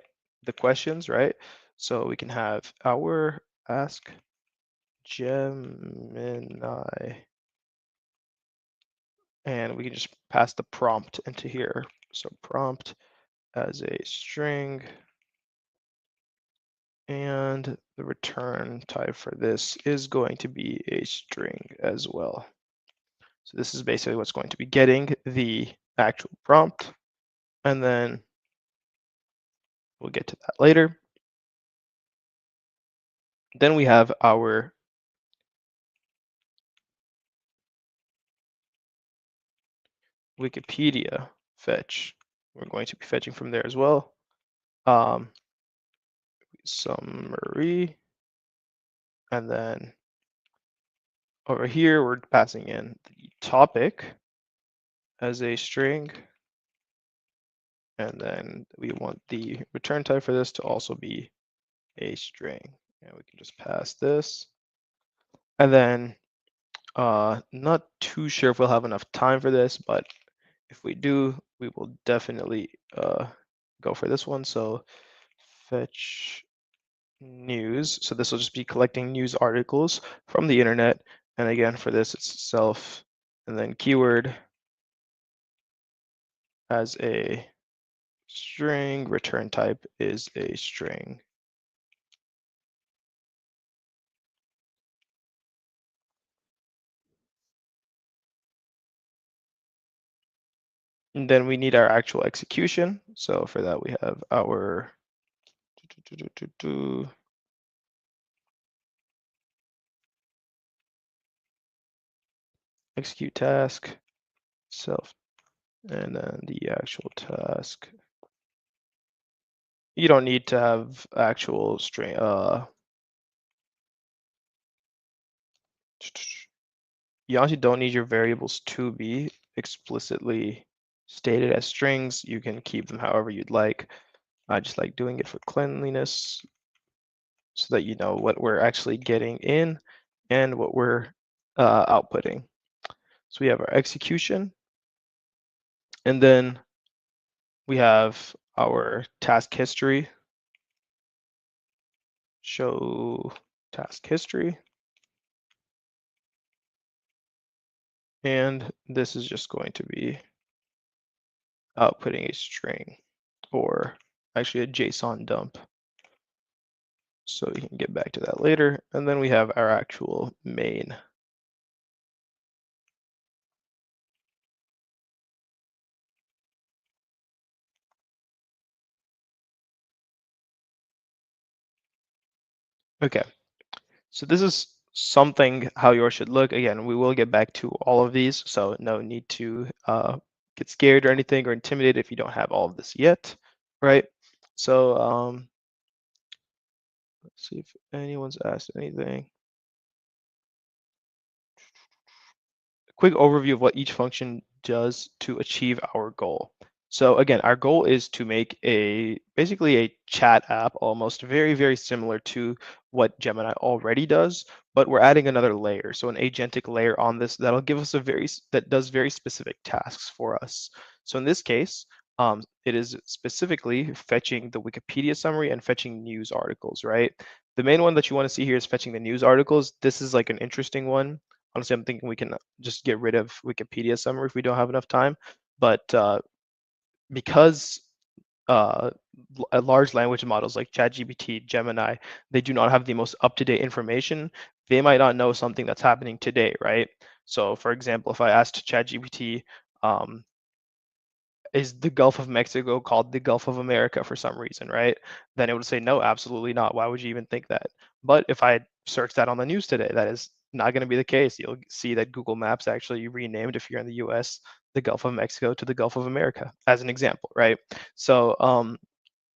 the questions, right? So we can have our ask Gemini, and we can just pass the prompt into here. So prompt as a string, and the return type for this is going to be a string as well. So this is basically what's going to be getting the actual prompt, and then we'll get to that later. Then we have our Wikipedia fetch. We're going to be fetching from there as well. Summary, and then over here we're passing in the topic as a string, and then we want the return type for this to also be a string, and we can just pass this. And then not too sure if we'll have enough time for this, but if we do, we will definitely go for this one. So fetch news. So this will just be collecting news articles from the internet. And again, for this, it's self and then keyword as a string, return type is a string. And then we need our actual execution. So for that, we have our execute task, self, and then the actual task. You don't need to have actual string. You honestly don't need your variables to be explicitly stated as strings. You can keep them however you'd like. I just like doing it for cleanliness so that you know what we're actually getting in and what we're outputting. So we have our execution, and then we have our task history. Show task history. And this is just going to be outputting a string, or actually a JSON dump. So we can get back to that later. And then we have our actual main. Okay, so this is something how yours should look. Again, we will get back to all of these, so no need to get scared or anything or intimidated if you don't have all of this yet, right? So let's see if anyone's asked anything. A quick overview of what each function does to achieve our goal. So again, our goal is to make basically a chat app almost very similar to what Gemini already does, but we're adding another layer. So an agentic layer on this that'll give us that does very specific tasks for us. So in this case, it is specifically fetching the Wikipedia summary and fetching news articles, right? The main one that you want to see here is fetching the news articles. This is like an interesting one. Honestly, I'm thinking we can just get rid of Wikipedia summary if we don't have enough time. But because large language models like ChatGPT, Gemini, they do not have the most up-to-date information, they might not know something that's happening today, right? So for example, if I asked ChatGPT, is the Gulf of Mexico called the Gulf of America for some reason, right? Then it would say, no, absolutely not. Why would you even think that? But if I search that on the news today, that is not going to be the case. You'll see that Google Maps actually renamed, if you're in the US, the Gulf of Mexico to the Gulf of America, as an example, right? So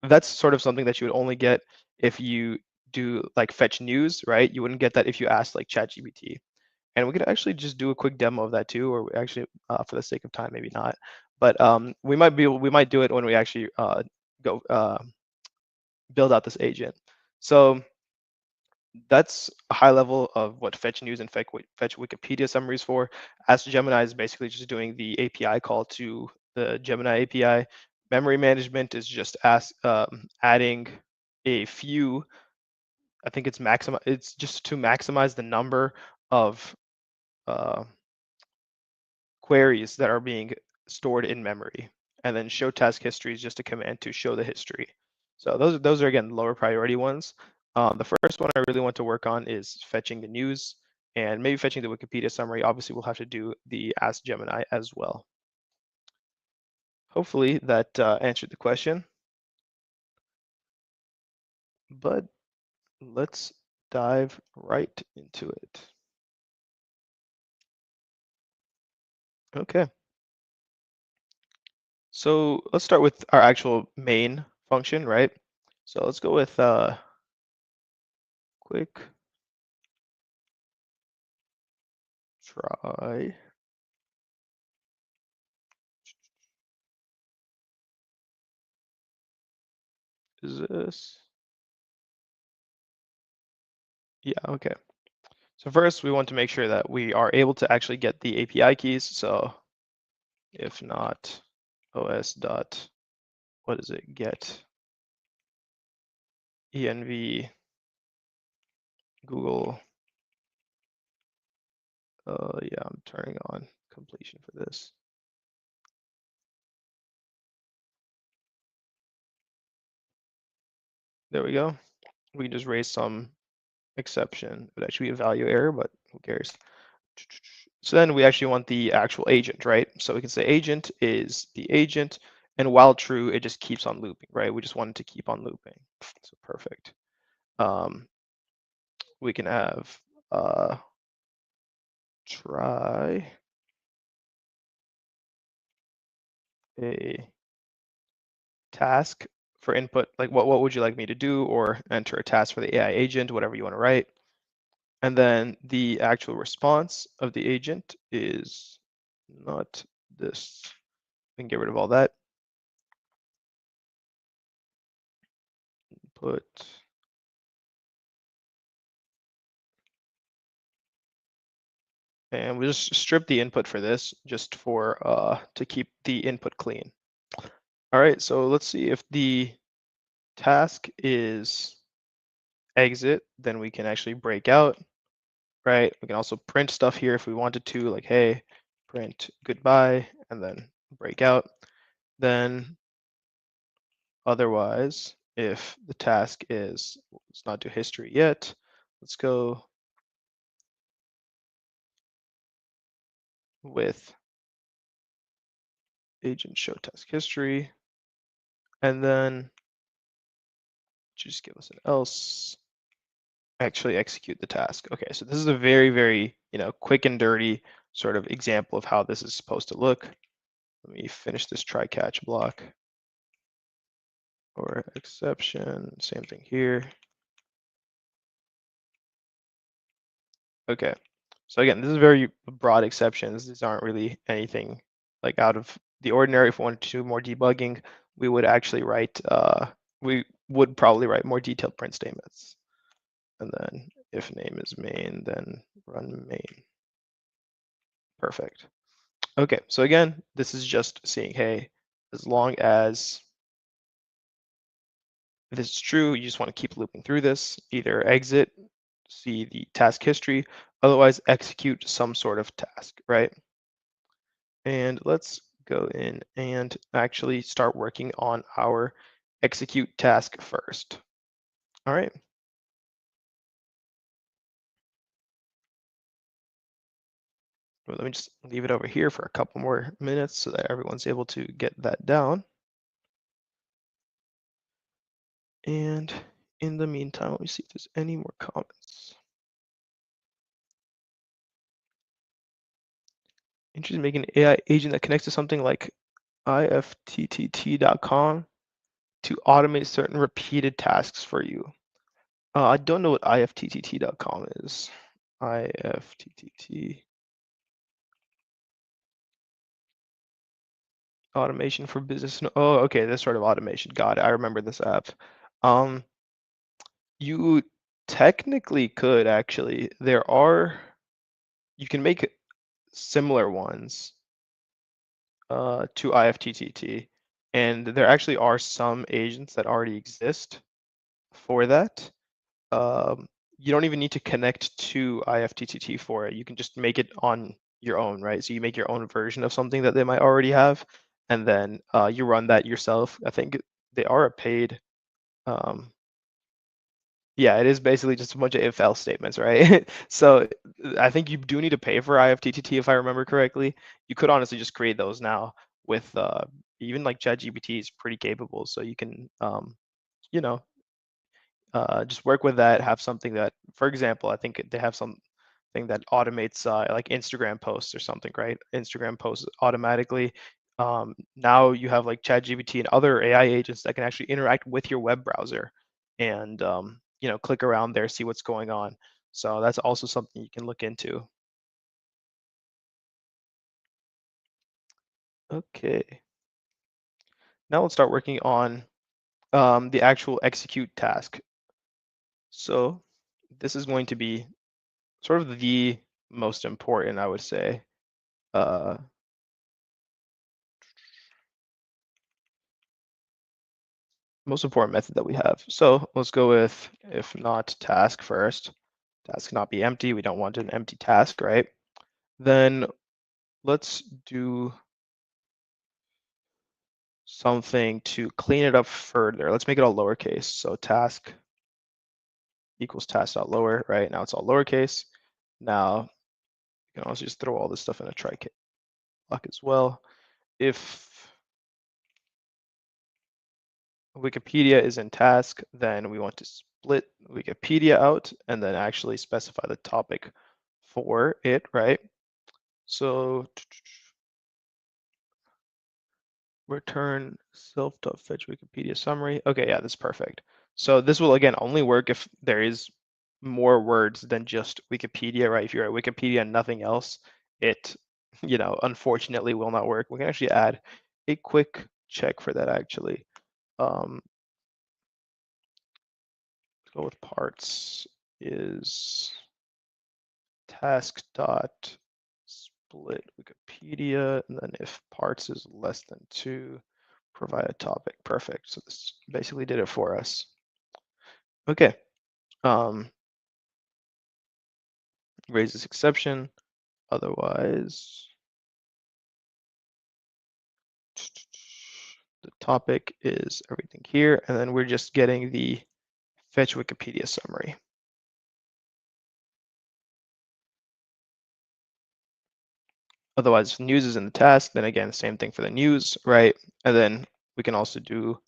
that's sort of something that you would only get if you do like fetch news, right? You wouldn't get that if you asked like ChatGPT. And we could actually just do a quick demo of that too, or actually, for the sake of time, maybe not. But we might do it when we actually go build out this agent. So that's a high level of what fetch news and fetch Wikipedia summaries for. Ask Gemini is basically just doing the API call to the Gemini API. Memory management is just adding a few. I think it's maximize. It's just to maximize the number of uh, queries that are being stored in memory. And then show task history is just a command to show the history. So those are again lower priority ones. The first one I really want to work on is fetching the news and maybe fetching the Wikipedia summary. Obviously, we'll have to do the Ask Gemini as well. Hopefully that answered the question. But let's dive right into it. Okay. So let's start with our actual main function, right? So let's go with quick try. Is this? Yeah, okay. So first we want to make sure that we are able to actually get the API keys. So if not os dot, what is it, get env Google. Yeah, I'm turning on completion for this. There we go. We can just raise some exception. It would actually be a value error, but who cares? So then we actually want the actual agent, right? So we can say agent is the agent, and while true, it just keeps on looping, right? We just want it to keep on looping. So perfect. We can have try a task for input, like what would you like me to do, or enter a task for the AI agent, whatever you want to write. And then the actual response of the agent is not this. We can get rid of all that. Put and we just strip the input for this just for to keep the input clean. All right, so let's see if the task is exit, then we can actually break out, right? We can also print stuff here if we wanted to, like, hey, print goodbye, and then break out. Then otherwise, if the task is, let's not do history yet, let's go with agent show task history, and then just give us an else, actually execute the task. Okay, so this is a very, very, quick and dirty sort of example of how this is supposed to look. Let me finish this try catch block. Or exception, same thing here. Okay, so again, this is very broad exceptions. These aren't really anything like out of the ordinary. If we wanted to do more debugging, we would actually write, we would probably write more detailed print statements. And then if name is main, then run main. Perfect. Okay, so again, this is just saying, hey, as long as if this is true, you just want to keep looping through this, either exit, see the task history, otherwise execute some sort of task, right? And let's go in and actually start working on our execute task first. All right. Well, let me just leave it over here for a couple more minutes so that everyone's able to get that down. And in the meantime, let me see if there's any more comments. Interested in making an AI agent that connects to something like ifttt.com to automate certain repeated tasks for you. I don't know what ifttt.com is. IFTTT. Automation for business. Oh, okay, this sort of automation. Got it. I remember this app. Um, you technically could actually. You can make similar ones to IFTTT, and there actually are some agents that already exist for that. You don't even need to connect to IFTTT for it. You can just make it on your own, right? So you make your own version of something that they might already have, and then you run that yourself. I think they are a paid. Um, yeah, it is basically just a bunch of if-else statements, right? So I think you do need to pay for IFTTT if I remember correctly. You could honestly just create those now with even like ChatGPT is pretty capable, so you can you know just work with that, have something that, for example, I think they have something that automates like Instagram posts or something, right? Instagram posts automatically. Now you have like ChatGPT and other AI agents that can actually interact with your web browser and click around there, see what's going on. So that's also something you can look into. Okay, now let's start working on the actual execute task. So this is going to be sort of the most important, I would say. Uh, Most important method that we have. So let's go with if not task first. Task cannot be empty. We don't want an empty task, right? Then let's do something to clean it up further. Let's make it all lowercase. So task equals task.lower, right? Now it's all lowercase. Now you can also just throw all this stuff in a try block as well. If Wikipedia is in task, then we want to split Wikipedia out and then actually specify the topic for it, right? So return self.fetch Wikipedia summary. Okay, yeah, that's perfect. So this will again only work if there is more words than just Wikipedia, right? If you're at Wikipedia and nothing else, it, unfortunately will not work. We can actually add a quick check for that actually. Go with parts is task dot split Wikipedia, and then if parts is less than 2, provide a topic. Perfect. So this basically did it for us. Okay. Raise this exception. Otherwise, the topic is everything here, and then we're just getting the fetch Wikipedia summary. Otherwise, if news is in the task, then again, same thing for the news, right? And then we can also do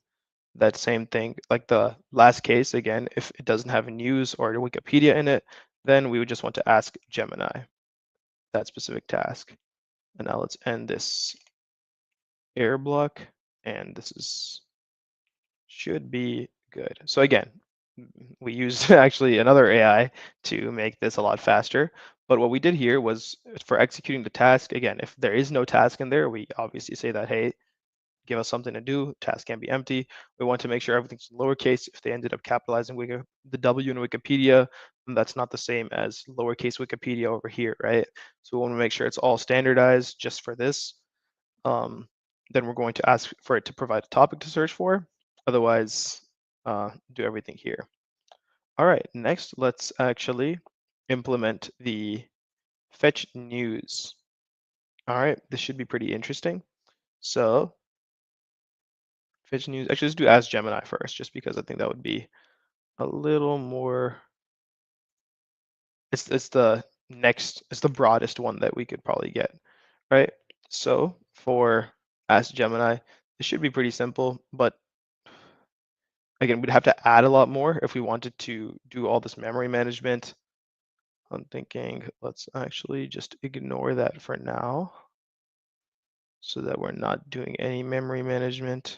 that same thing, like the last case, again, if it doesn't have news or Wikipedia in it, then we would just want to ask Gemini that specific task. And now let's end this error block, and this should be good. So again, we used actually another AI to make this a lot faster. But what we did here was for executing the task, again, if there is no task in there, we obviously say that, hey, give us something to do. Task can be empty. We want to make sure everything's lowercase. If they ended up capitalizing the W in Wikipedia, then that's not the same as lowercase Wikipedia over here, right? So we want to make sure it's all standardized just for this. Then we're going to ask for it to provide a topic to search for. Otherwise, do everything here. All right, next, let's actually implement the fetch news. All right, this should be pretty interesting. So fetch news, actually let's do Ask Gemini first, just because I think that would be a little more, it's the broadest one that we could probably get, right? So for Ask Gemini, it should be pretty simple, but again, we'd have to add a lot more if we wanted to do all this memory management. I'm thinking let's actually just ignore that for now so that we're not doing any memory management.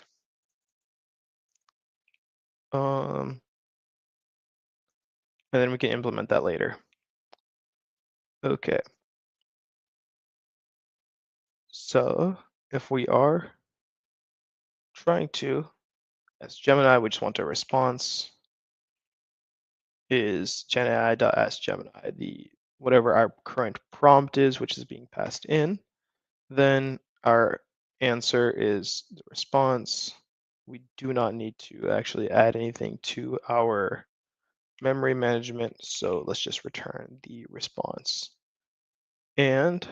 and then we can implement that later. Okay. So if we are trying to, as Gemini, we just want a response is GenAI.AskGemini, the whatever our current prompt is, which is being passed in. Then our answer is the response. We do not need to actually add anything to our memory management, so let's just return the response. And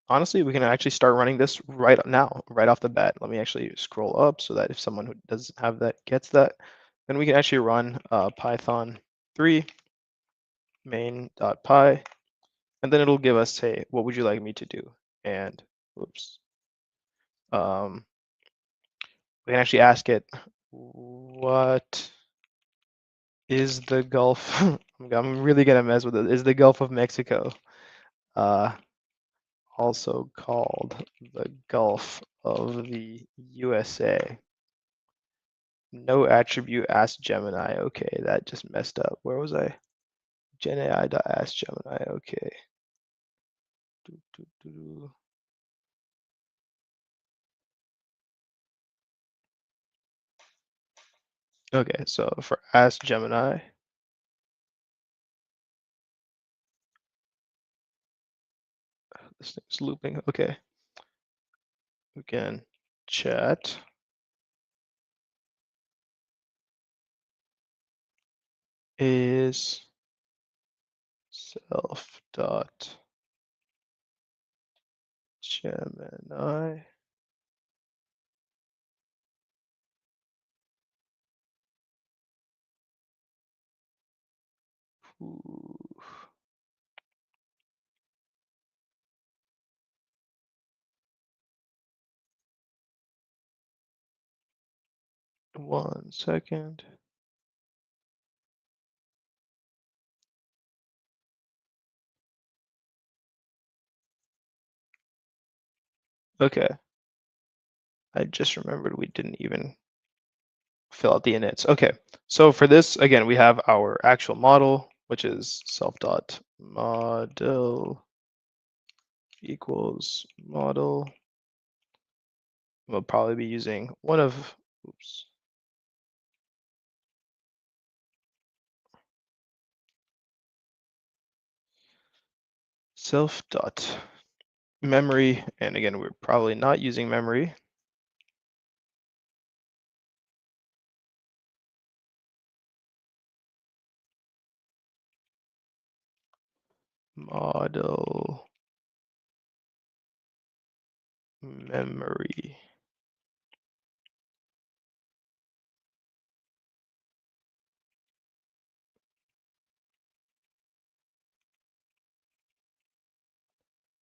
honestly, we can actually start running this right now, right off the bat. Let me actually scroll up so that if someone who doesn't have that gets that, then we can actually run Python 3 main.py, and then it'll give us, hey, what would you like me to do? And oops, we can actually ask it, what is the Gulf? I'm really gonna mess with it. Is the Gulf of Mexico also called the Gulf of the USA? No attribute, ask Gemini. Okay, that just messed up. Where was I? GenAI.ask Gemini. Okay. Okay, so for ask Gemini, this thing's looping. Okay. We can chat. Is self dot Gemini Ooh. One second. Okay. I just remembered we didn't even fill out the inits. Okay. So for this, again, we have our actual model, which is self.model equals model. We'll probably be using one of, oops. Self.memory, and again, we're probably not using memory. Model memory.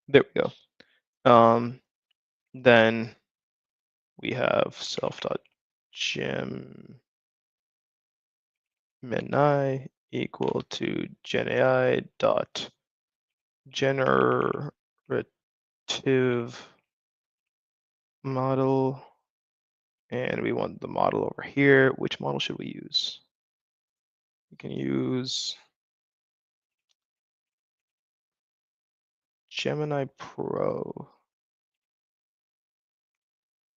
There we go. Then we have self.Gemini equal to GenAI dot generative model, and we want the model over here. Which model should we use? We can use Gemini Pro.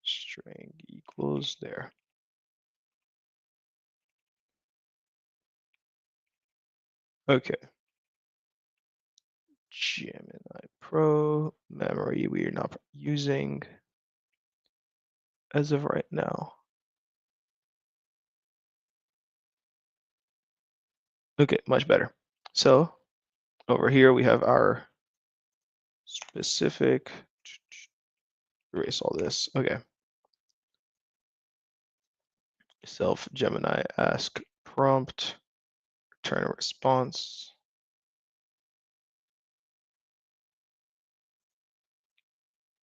String equals there. Okay. Gemini Pro memory we are not using as of right now. Okay, much better. So over here we have our specific, erase all this. Okay. Self Gemini ask prompt, return a response.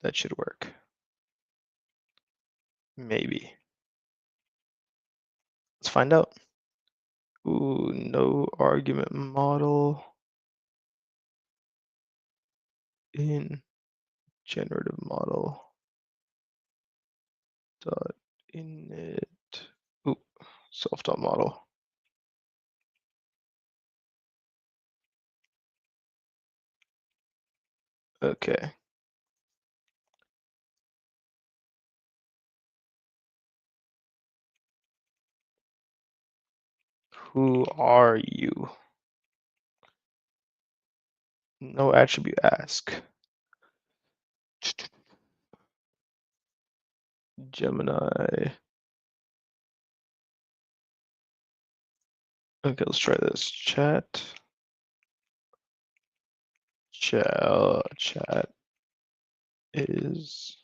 That should work. Maybe. Let's find out. Ooh, no argument model in generative model dot init. Ooh, self.model. Okay. Who are you? No attribute ask. Gemini. Okay, let's try this. Chat is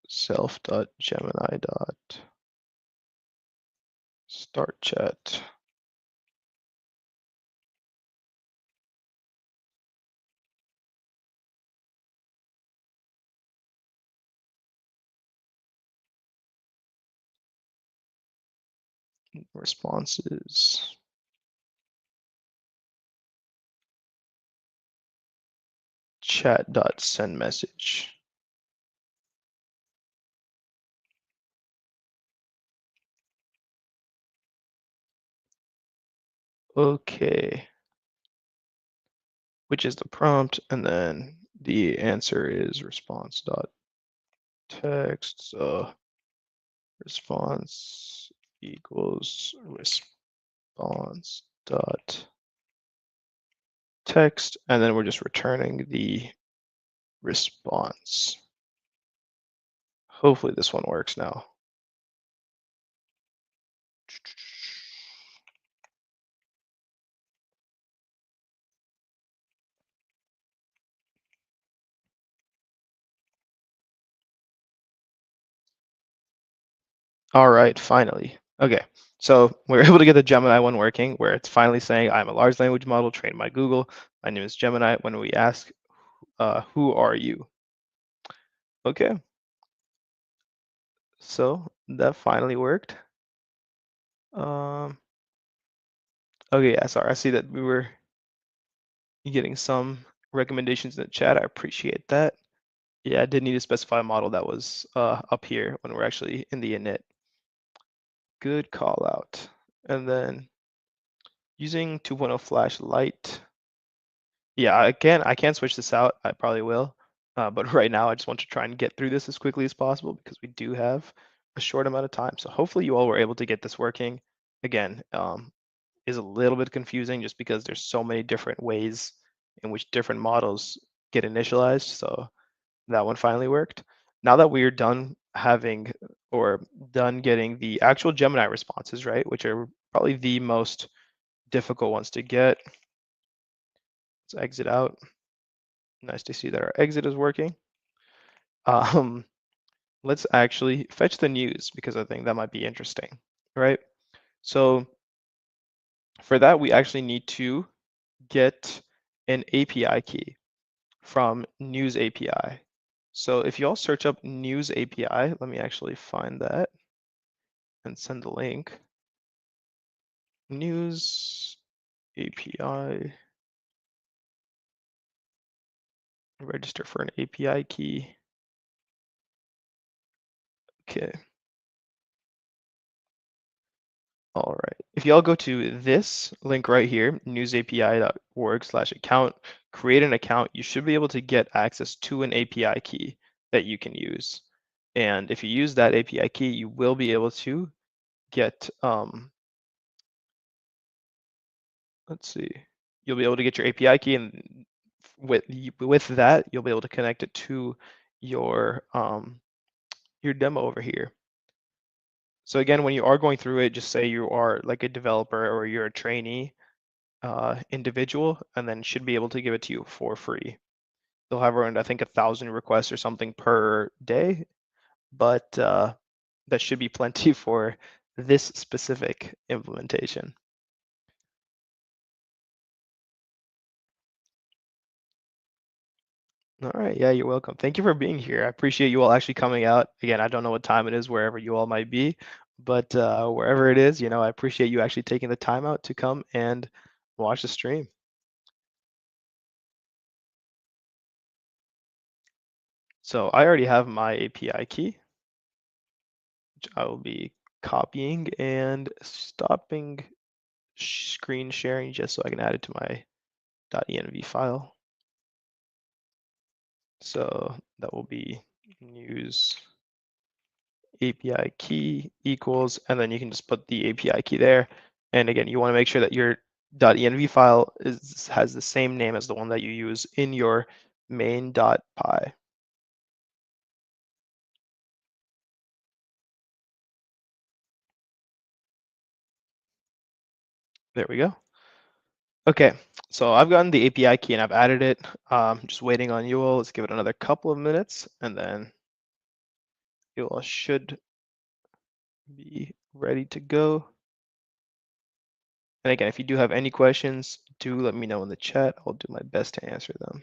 self.gemini dot start chat. Responses. Chat dot send message. Okay. Which is the prompt, and then the answer is response dot text. So response equals response dot text, and then we're just returning the response. Hopefully this one works now. All right, finally. Okay, so we're able to get the Gemini one working, where it's finally saying, I'm a large language model trained by Google. My name is Gemini. When we ask, who are you? Okay, so that finally worked. Okay, yeah, sorry, I see that we were getting some recommendations in the chat. I appreciate that. Yeah, I did need to specify a model that was up here when we're actually in the init. Good call out. And then using 2.0 Flash Lite. Yeah, I can switch this out. I probably will. But right now, I just want to try and get through this as quickly as possible because we do have a short amount of time. So hopefully you all were able to get this working. Again, is a little bit confusing just because there's so many different ways in which different models get initialized. So that one finally worked. Now that we're done having or done getting the actual Gemini responses, right, which are probably the most difficult ones to get. Let's exit out. Nice to see that our exit is working. Let's actually fetch the news because I think that might be interesting, right? So for that, we actually need to get an API key from News API. So if you all search up News API, let me actually find that and send the link. News API, register for an API key. Okay. All right. If y'all go to this link right here, newsapi.org/account, create an account, you should be able to get access to an API key that you can use. And if you use that API key, you will be able to get, let's see, you'll be able to get your API key, and with that, you'll be able to connect it to your demo over here. So again, when you are going through it, just say you are like a developer or you're a trainee individual, and then should be able to give it to you for free. They'll have around, I think, 1,000 requests or something per day, but that should be plenty for this specific implementation. All right, yeah, you're welcome. Thank you for being here. I appreciate you all actually coming out. Again, I don't know what time it is wherever you all might be, but wherever it is, I appreciate you actually taking the time out to come and watch the stream. So I already have my API key, which I will be copying and stopping screen sharing just so I can add it to my .env file. So that will be news API key equals, and then you can just put the API key there. And again, you want to make sure that your .env file has the same name as the one that you use in your main.py. There we go. Okay, so I've gotten the API key and I've added it. Just waiting on you all. Let's give it another couple of minutes and then you all should be ready to go. And again, if you do have any questions, do let me know in the chat. I'll do my best to answer them.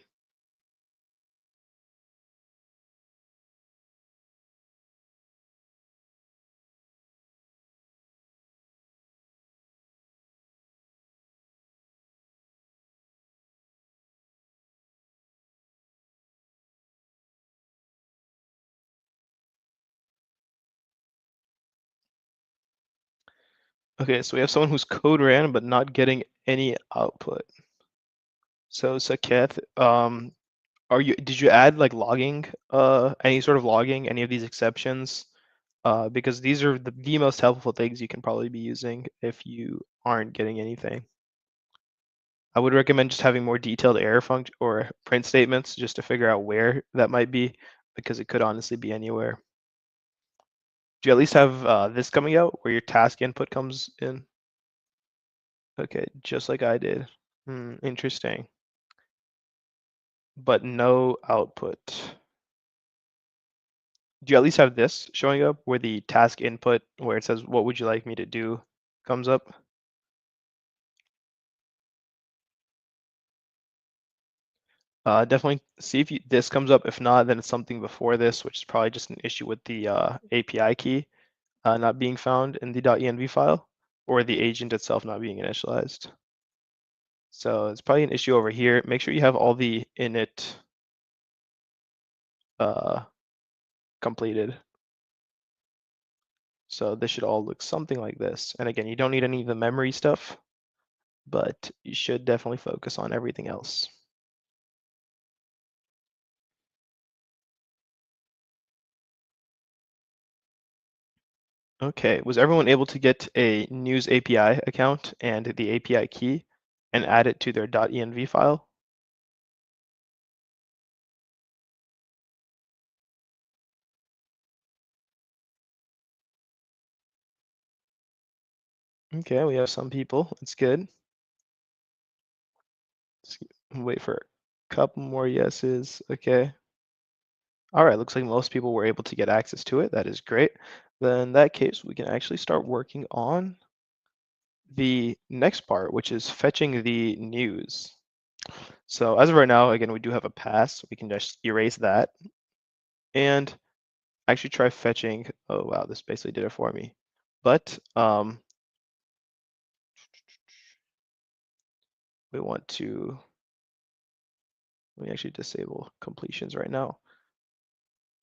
Okay, so we have someone whose code ran but not getting any output. So Saket, did you add like logging, any sort of logging, any of these exceptions? Because these are the most helpful things you can probably be using if you aren't getting anything. I would recommend just having more detailed error function or print statements just to figure out where that might be, because it could honestly be anywhere. Do you at least have this coming out where your task input comes in? Okay, just like I did. Interesting. But no output. Do you at least have this showing up where the task input, where it says, what would you like me to do, comes up? Definitely see if this comes up. If not, then it's something before this, which is probably just an issue with the API key not being found in the .env file, or the agent itself not being initialized. So it's probably an issue over here. Make sure you have all the init completed. So this should all look something like this. And again, you don't need any of the memory stuff, but you should definitely focus on everything else. Okay, was everyone able to get a news API account and the API key and add it to their .env file? Okay, we have some people. That's good. Let's wait for a couple more yeses. Okay. All right, looks like most people were able to get access to it. That is great. Then in that case, we can actually start working on the next part, which is fetching the news. So as of right now, again, we do have a pass. We can just erase that and actually try fetching. Oh, wow, this basically did it for me. But we want to, let me actually disable completions right now.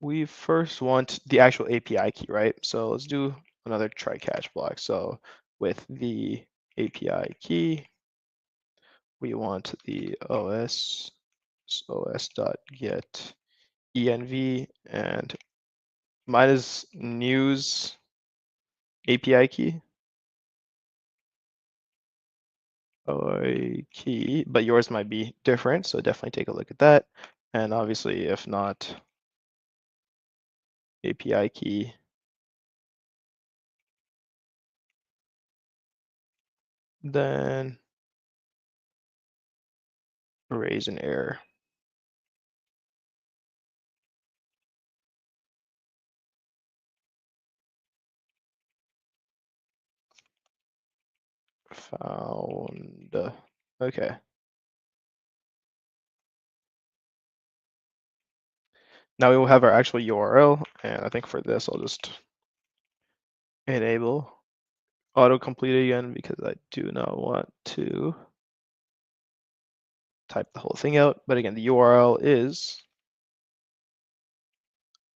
We first want the actual API key, right? So let's do another try catch block. So with the API key, we want the os.get env, and mine is news API key. Key, but yours might be different, so definitely take a look at that. And obviously, if not, API key, then raise an error. Found. Okay. Now we will have our actual URL, and I think for this, I'll just enable autocomplete again because I do not want to type the whole thing out. But again, the URL is,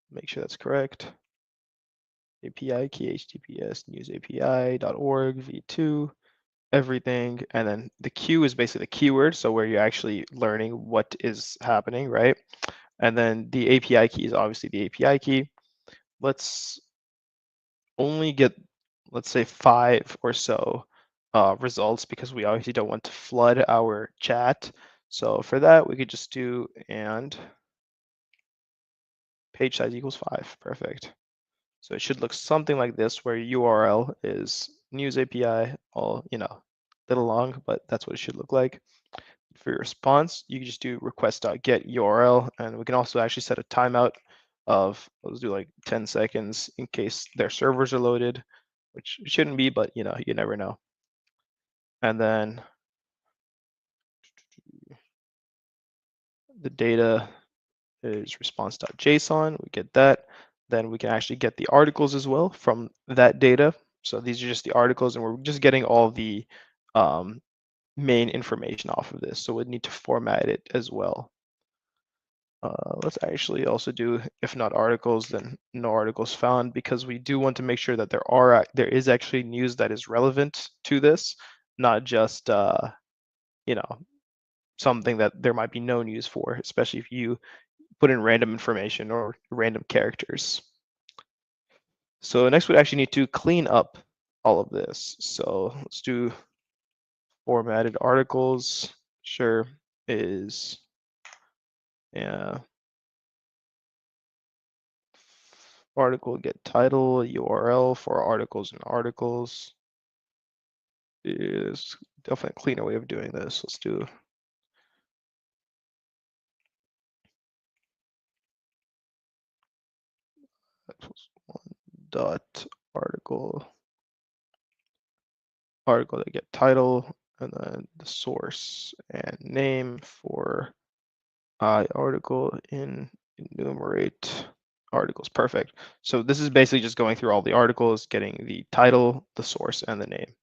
make sure that's correct, API key https newsapi.org v2 everything, and then the Q is basically the keyword, so where you're actually learning what is happening, right? And then the API key is obviously the API key. Let's only get, let's say, 5 or so results, because we obviously don't want to flood our chat. So for that, we could just do and page size equals 5. Perfect. So it should look something like this, where URL is news API, all, little long, but that's what it should look like. For your response, you can just do request.get URL, and we can also actually set a timeout of, let's do like 10 seconds in case their servers are loaded, which shouldn't be, but you never know. And then the data is response.json. We get that. Then we can actually get the articles as well from that data. So these are just the articles, and we're just getting all the main information off of this. So we'd need to format it as well. Let's actually also do, if not articles, then no articles found, because we do want to make sure that there is actually news that is relevant to this, not just something that there might be no news for, especially if you put in random information or random characters. So next we actually need to clean up all of this. So let's do formatted articles. Sure, is article get title, URL for articles and articles is definitely a cleaner way of doing this. Let's do one dot article that get title, and then the source and name for article in enumerate articles. Perfect. So this is basically just going through all the articles, getting the title, the source, and the name.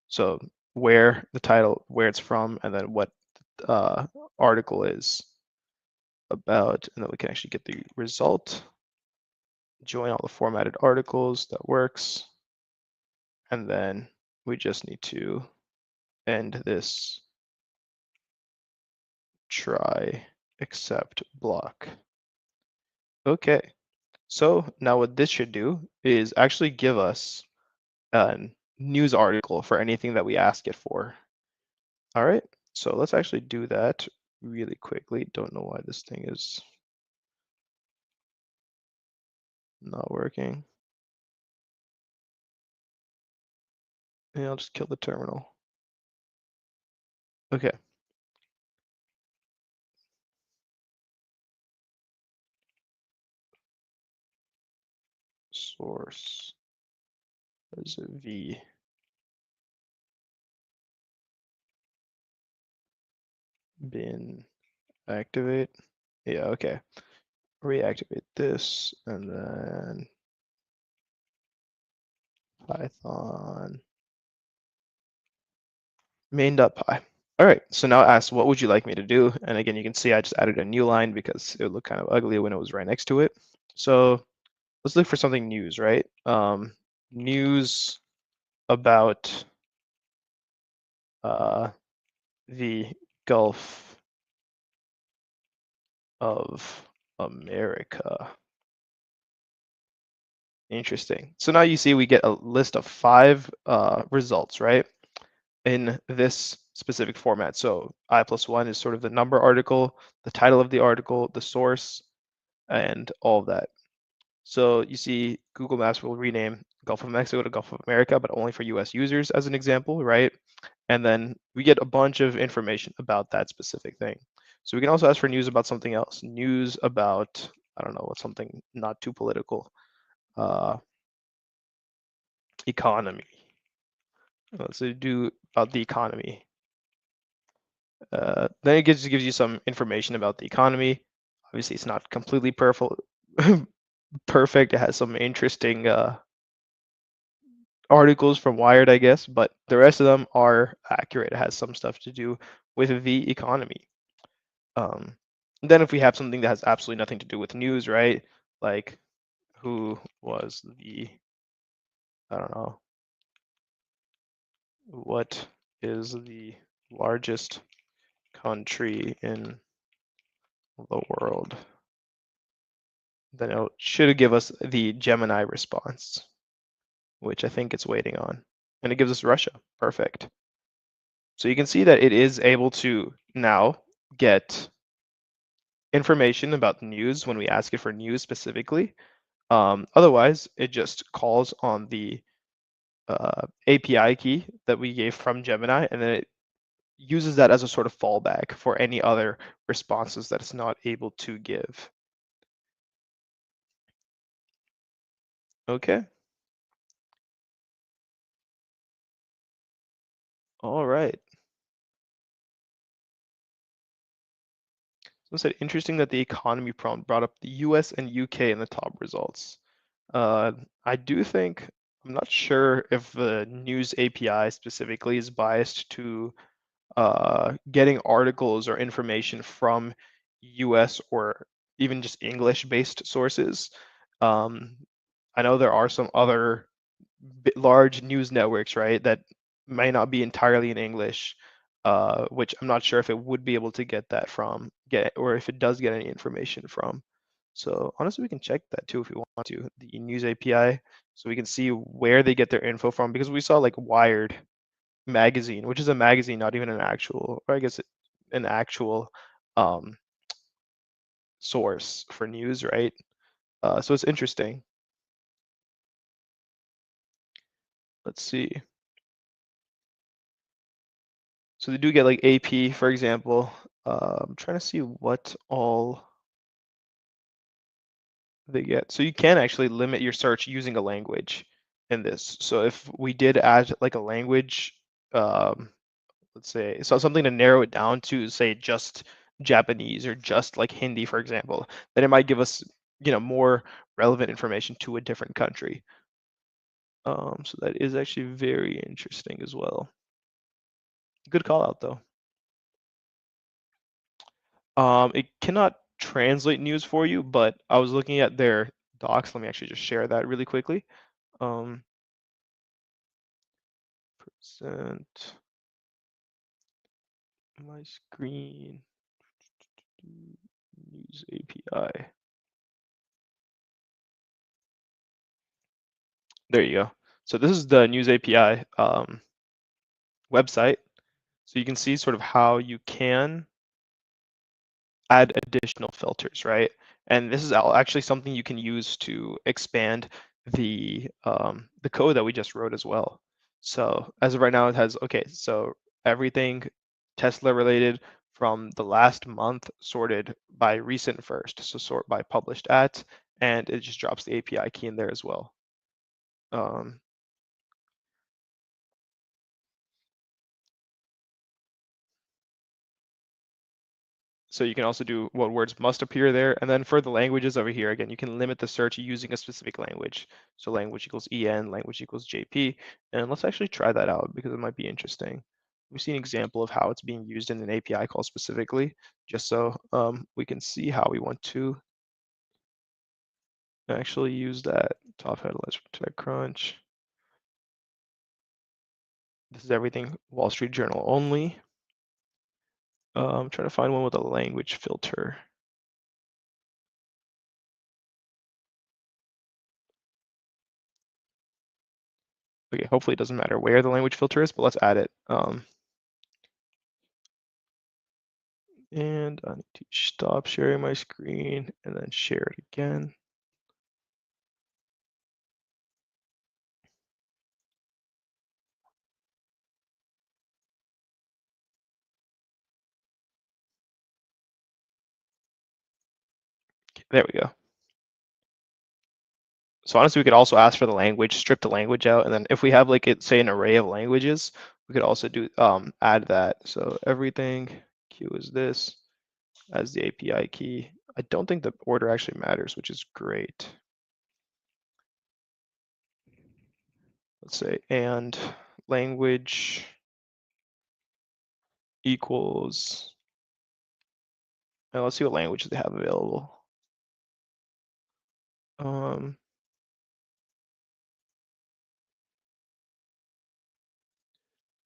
So where the title, where it's from, and then what article is about, and then we can actually get the result. Join all the formatted articles, that works. And then we just need to end this try except block. Okay, so now what this should do is actually give us a news article for anything that we ask it for. All right, so let's actually do that really quickly. Don't know why this thing is not working. Yeah, I'll just kill the terminal. Okay. Source is a V. Bin activate. Yeah, okay. Reactivate this, and then Python main.py. All right, so now it asks, what would you like me to do? And again, you can see I just added a new line because it would look kind of ugly when it was right next to it. So let's look for something news, right? News about the Gulf of America. Interesting. So now you see we get a list of 5 results, right? In this specific format. So I+1 is sort of the number article, the title of the article, the source, and all of that. So you see Google Maps will rename Gulf of Mexico to Gulf of America, but only for US users as an example, right? And then we get a bunch of information about that specific thing. So we can also ask for news about something else. News about, I don't know, what's something not too political. Economy. Let's do about the economy. Then it gives you some information about the economy. Obviously, it's not completely perfect. It has some interesting articles from Wired, I guess, but the rest of them are accurate. It has some stuff to do with the economy. Then if we have something that has absolutely nothing to do with news, right? Like who was the, I don't know, what is the largest country in the world. Then it should give us the Gemini response, which I think it's waiting on. And it gives us Russia. Perfect. So you can see that it is able to now get information about the news when we ask it for news specifically. Otherwise, it just calls on the API key that we gave from Gemini, and then it uses that as a sort of fallback for any other responses that it's not able to give. Okay. All right. So I said interesting that the economy prompt brought up the US and UK in the top results. I do think, I'm not sure if the news API specifically is biased to getting articles or information from US or even just English-based sources. I know there are some other large news networks, right, that may not be entirely in English, which I'm not sure if it would be able to get that from, or if it does get any information from. So honestly, we can check that too if we want to, the news API, so we can see where they get their info from, because we saw like Wired magazine, which is a magazine, not even an actual, or I guess an actual um, source for news, right? So it's interesting. Let's see. So they do get like AP, for example. I'm trying to see what all they get. So you can actually limit your search using a language in this. So if we did add like a language, um, let's say, so something to narrow it down to, say, just Japanese or just like Hindi, for example, then it might give us, more relevant information to a different country. So that is actually very interesting as well. Good call out though. It cannot translate news for you, but I was looking at their docs. Let me actually just share that really quickly. Present my screen. News API. There you go. So this is the News API website. So you can see sort of how you can add additional filters, right? And this is actually something you can use to expand the code that we just wrote as well. So as of right now, it has, okay, so everything Tesla related from the last month sorted by recent first. So sort by published at, and it just drops the API key in there as well. So you can also do what words must appear there. And then for the languages over here, again, you can limit the search using a specific language. So language equals EN, language equals JP. And let's actually try that out because it might be interesting. We see an example of how it's being used in an API call specifically, just so we can see how we want to actually use that. Top headlines from TechCrunch. This is everything Wall Street Journal only. I'm trying to find one with a language filter. Okay, hopefully it doesn't matter where the language filter is, but let's add it. And I need to stop sharing my screen and then share it again. There we go. So honestly, we could also ask for the language, strip the language out, and then if we have like it, say an array of languages, we could also do add that. So everything Q is this as the API key. I don't think the order actually matters, which is great. Let's say and language equals. Now let's see what languages they have available.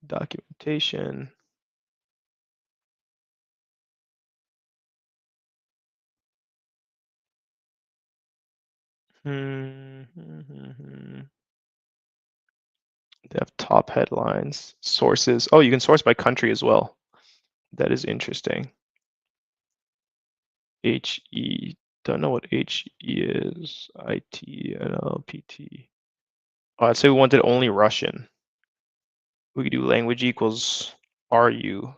Documentation. They have top headlines, sources. Oh, you can source by country as well. That is interesting. HE, don't know what HE is. ITNLPT. Oh, I'd say we wanted only Russian. We could do language equals RU.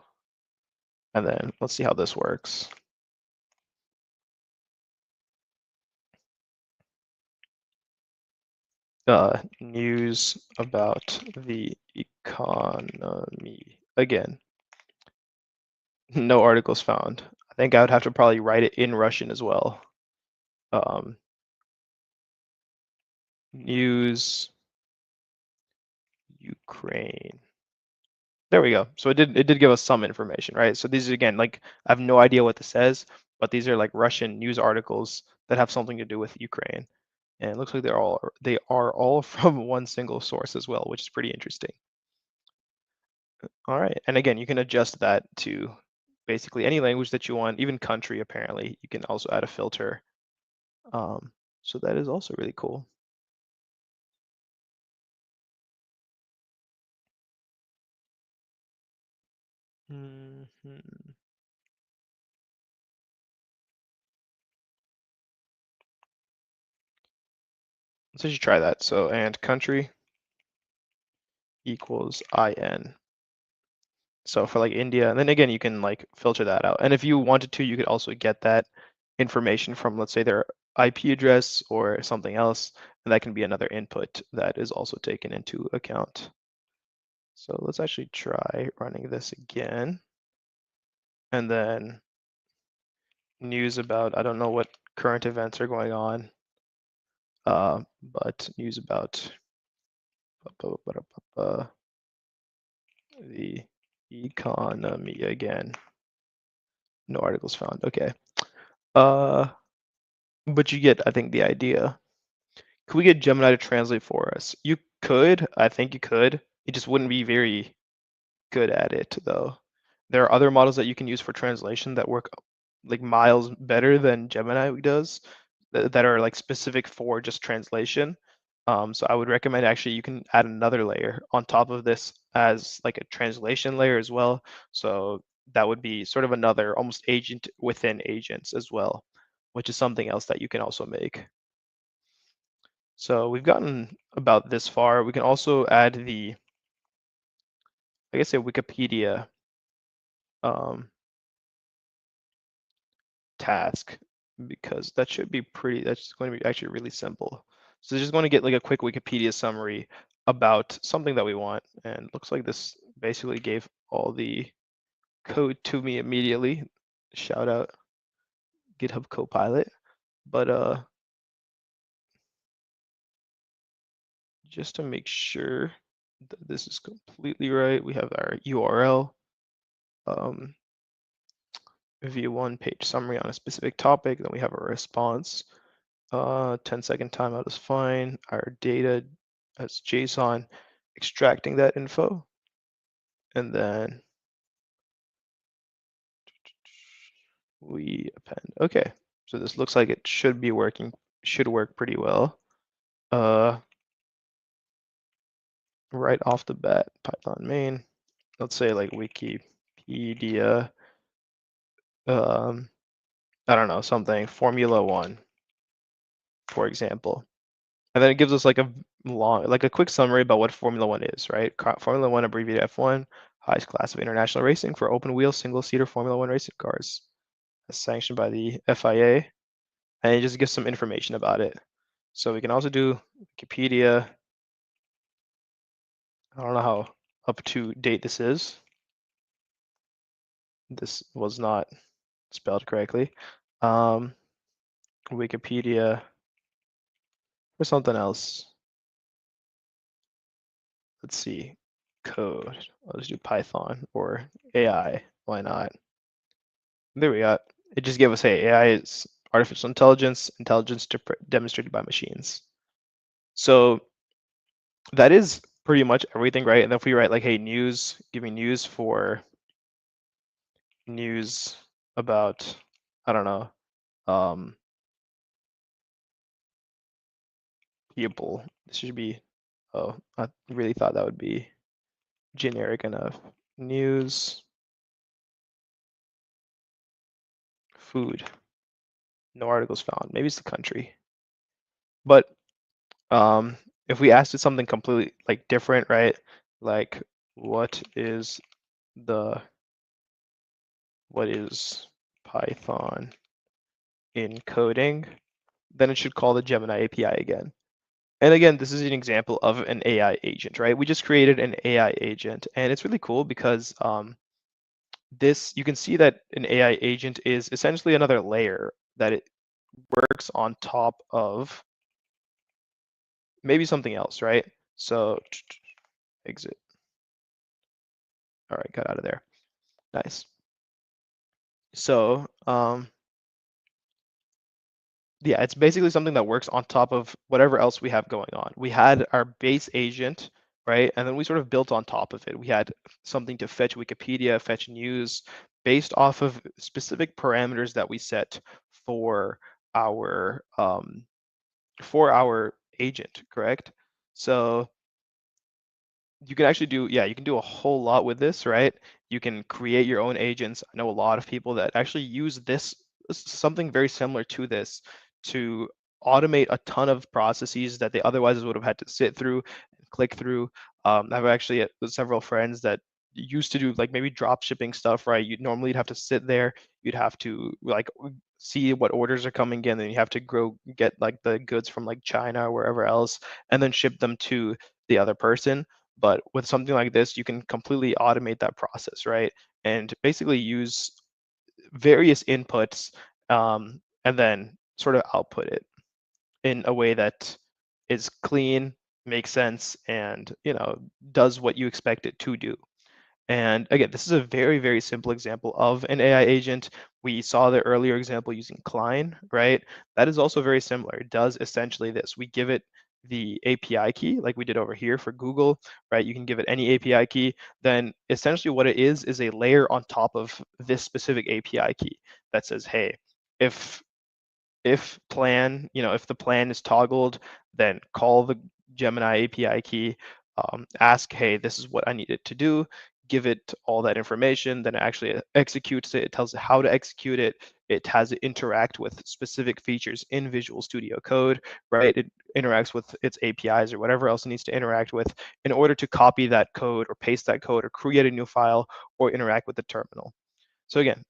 And then let's see how this works. News about the economy. Again, no articles found. I think I would have to probably write it in Russian as well. News Ukraine. There we go. So it did give us some information, right? So these again, like I have no idea what this says, but these are like Russian news articles that have something to do with Ukraine. And it looks like they are all from one single source as well, which is pretty interesting. All right. And again, you can adjust that to basically any language that you want, even country apparently. You can also add a filter. So that is also really cool. Let's just try that. So, and country equals IN. So for like India, and then again, you can like filter that out. And if you wanted to, you could also get that information from, let's say, their IP address or something else, and that can be another input that is also taken into account. So let's actually try running this again. And then news about, I don't know what current events are going on, but news about the economy again. No articles found. Okay. But you get, I think, the idea. Could we get Gemini to translate for us? You could. I think you could. It just wouldn't be very good at it, though. There are other models that you can use for translation that work like miles better than Gemini does, that are like specific for just translation. So I would recommend actually you can add another layer on top of this as like a translation layer as well. So that would be sort of another almost agent within agents as well, which is something else that you can also make. So we've gotten about this far. We can also add the, I guess, a Wikipedia task, because that should be that's going to be actually really simple. So just going to get like a quick Wikipedia summary about something that we want. And looks like this basically gave all the code to me immediately. Shout out GitHub Copilot. But just to make sure that this is completely right, we have our URL. View one page summary on a specific topic, then we have a response. 10-second timeout is fine. Our data as JSON, extracting that info. And then we append. Okay, so this looks like it should be working, should work pretty well. Right off the bat, Python main, let's say like Wikipedia, I don't know, something, Formula One, for example. And then it gives us like a quick summary about what Formula One is, right? Formula One, abbreviated F1, highest class of international racing for open wheel single-seater Formula One racing cars. That's sanctioned by the FIA, and it just gives some information about it. So we can also do Wikipedia. I don't know how up to date this is. This was not spelled correctly. Wikipedia or something else. Let's see, code. I'll just do Python or AI. Why not? There we go. It just gave us, hey, AI is artificial intelligence, intelligence demonstrated by machines. So that is pretty much everything, right? And then if we write like, hey, news, give me news for news about, I don't know, people. This should be, oh, I really thought that would be generic enough. News, food, no articles found. Maybe it's the country. But if we asked it something completely like different, right? Like the what is Python encoding? Then it should call the Gemini API again. And again, this is an example of an AI agent, right? We just created an AI agent, and it's really cool because this, you can see that an AI agent is essentially another layer that it works on top of maybe something else, right? So exit. All right, got out of there. Nice. So yeah, it's basically something that works on top of whatever else we have going on. We had our base agent, right? And then we sort of built on top of it. We had something to fetch Wikipedia, fetch news based off of specific parameters that we set for our agent, correct? So you can actually do, yeah, you can do a whole lot with this, right? You can create your own agents. I know a lot of people that actually use this, something very similar to this, to automate a ton of processes that they otherwise would have had to sit through and click through. I've actually several friends that used to do like maybe drop shipping stuff, right? You'd normally have to sit there, you'd have to like see what orders are coming in, and you have to go get like the goods from like China or wherever else, and then ship them to the other person. But with something like this, you can completely automate that process, right? And basically use various inputs and then sort of output it in a way that is clean, makes sense, and does what you expect it to do. And again, this is a very, very simple example of an AI agent. We saw the earlier example using Klein, right? That is also very similar. It does essentially this. We give it the API key, like we did over here for Google, right? You can give it any API key. Then essentially what it is a layer on top of this specific API key that says, hey, if if the plan is toggled, then call the Gemini API key, ask, hey, this is what I need it to do, give it all that information, then it actually executes it. It tells it how to execute it. It has it interact with specific features in Visual Studio Code, right? It interacts with its APIs or whatever else it needs to interact with in order to copy that code or paste that code or create a new file or interact with the terminal. So again,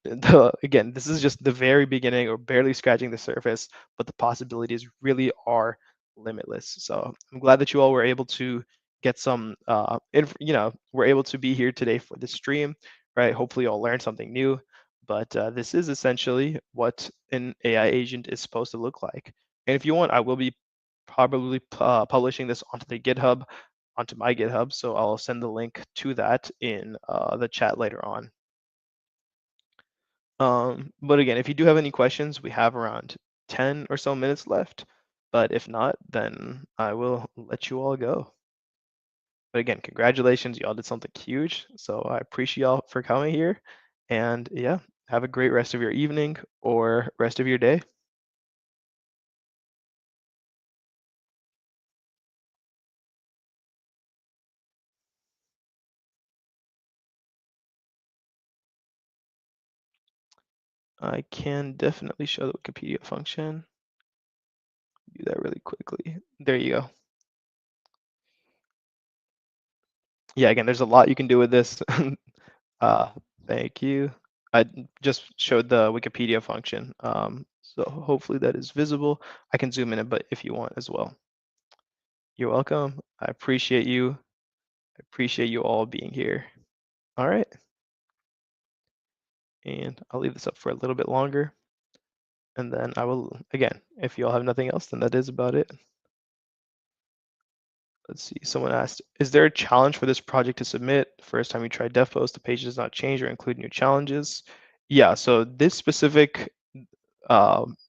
again, this is just the very beginning or barely scratching the surface, but the possibilities really are limitless. So I'm glad that you all were able to get some, we're able to be here today for this stream, right? Hopefully, you all learned something new. But this is essentially what an AI agent is supposed to look like. And if you want, I will be probably publishing this onto the GitHub, onto my GitHub. So I'll send the link to that in the chat later on. But again, if you do have any questions, we have around 10 or so minutes left. But if not, then I will let you all go. But again, congratulations, y'all did something huge. So I appreciate y'all for coming here. And yeah, have a great rest of your evening or rest of your day. I can definitely show the Wikipedia function. Do that really quickly. There you go. Yeah, again, there's a lot you can do with this. Thank you. I just showed the Wikipedia function. So hopefully that is visible. I can zoom in a bit if you want as well. You're welcome. I appreciate you. I appreciate you all being here. All right. And I'll leave this up for a little bit longer. And then I will, again, if you all have nothing else, then that is about it. Let's see, someone asked, is there a challenge for this project to submit? First time you try DevPost, the page does not change or include new challenges. Yeah, so this specific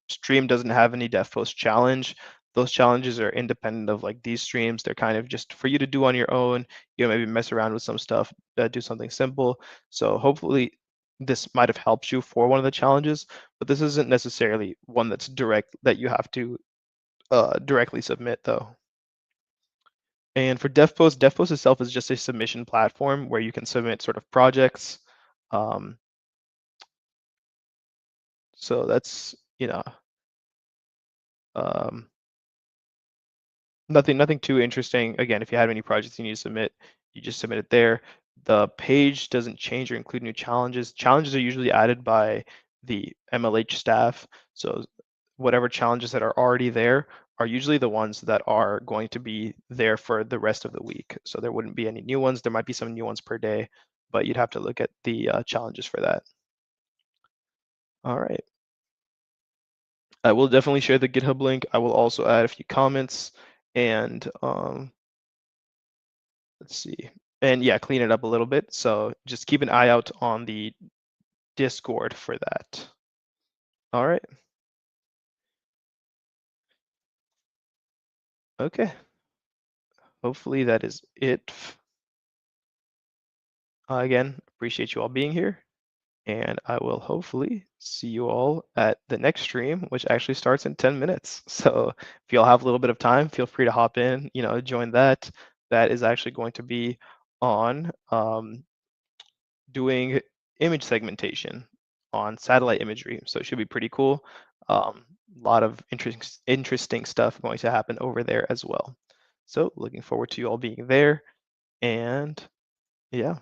stream doesn't have any DevPost challenge. Those challenges are independent of like these streams. They're kind of just for you to do on your own. You know, maybe mess around with some stuff, do something simple. So hopefully this might have helped you for one of the challenges, but this isn't necessarily one that's direct that you have to directly submit though. And for DevPost itself is just a submission platform where you can submit sort of projects. Um, so that's, um, nothing too interesting. Again, if you have any projects you need to submit, you just submit it there. The page doesn't change or include new challenges. Challenges are usually added by the MLH staff. So whatever challenges that are already there are usually the ones that are going to be there for the rest of the week. So there wouldn't be any new ones. There might be some new ones per day, but you'd have to look at the challenges for that. All right. I will definitely share the GitHub link. I will also add a few comments and let's see. And yeah, clean it up a little bit. So just keep an eye out on the Discord for that. All right. Okay. Hopefully that is it. Again, appreciate you all being here. And I will hopefully see you all at the next stream, which actually starts in 10 minutes. So if you all have a little bit of time, feel free to hop in, join that. That is actually going to be on doing image segmentation on satellite imagery. So it should be pretty cool. A lot of interesting stuff going to happen over there as well. So looking forward to you all being there. And yeah,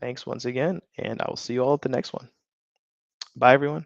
thanks once again. And I will see you all at the next one. Bye, everyone.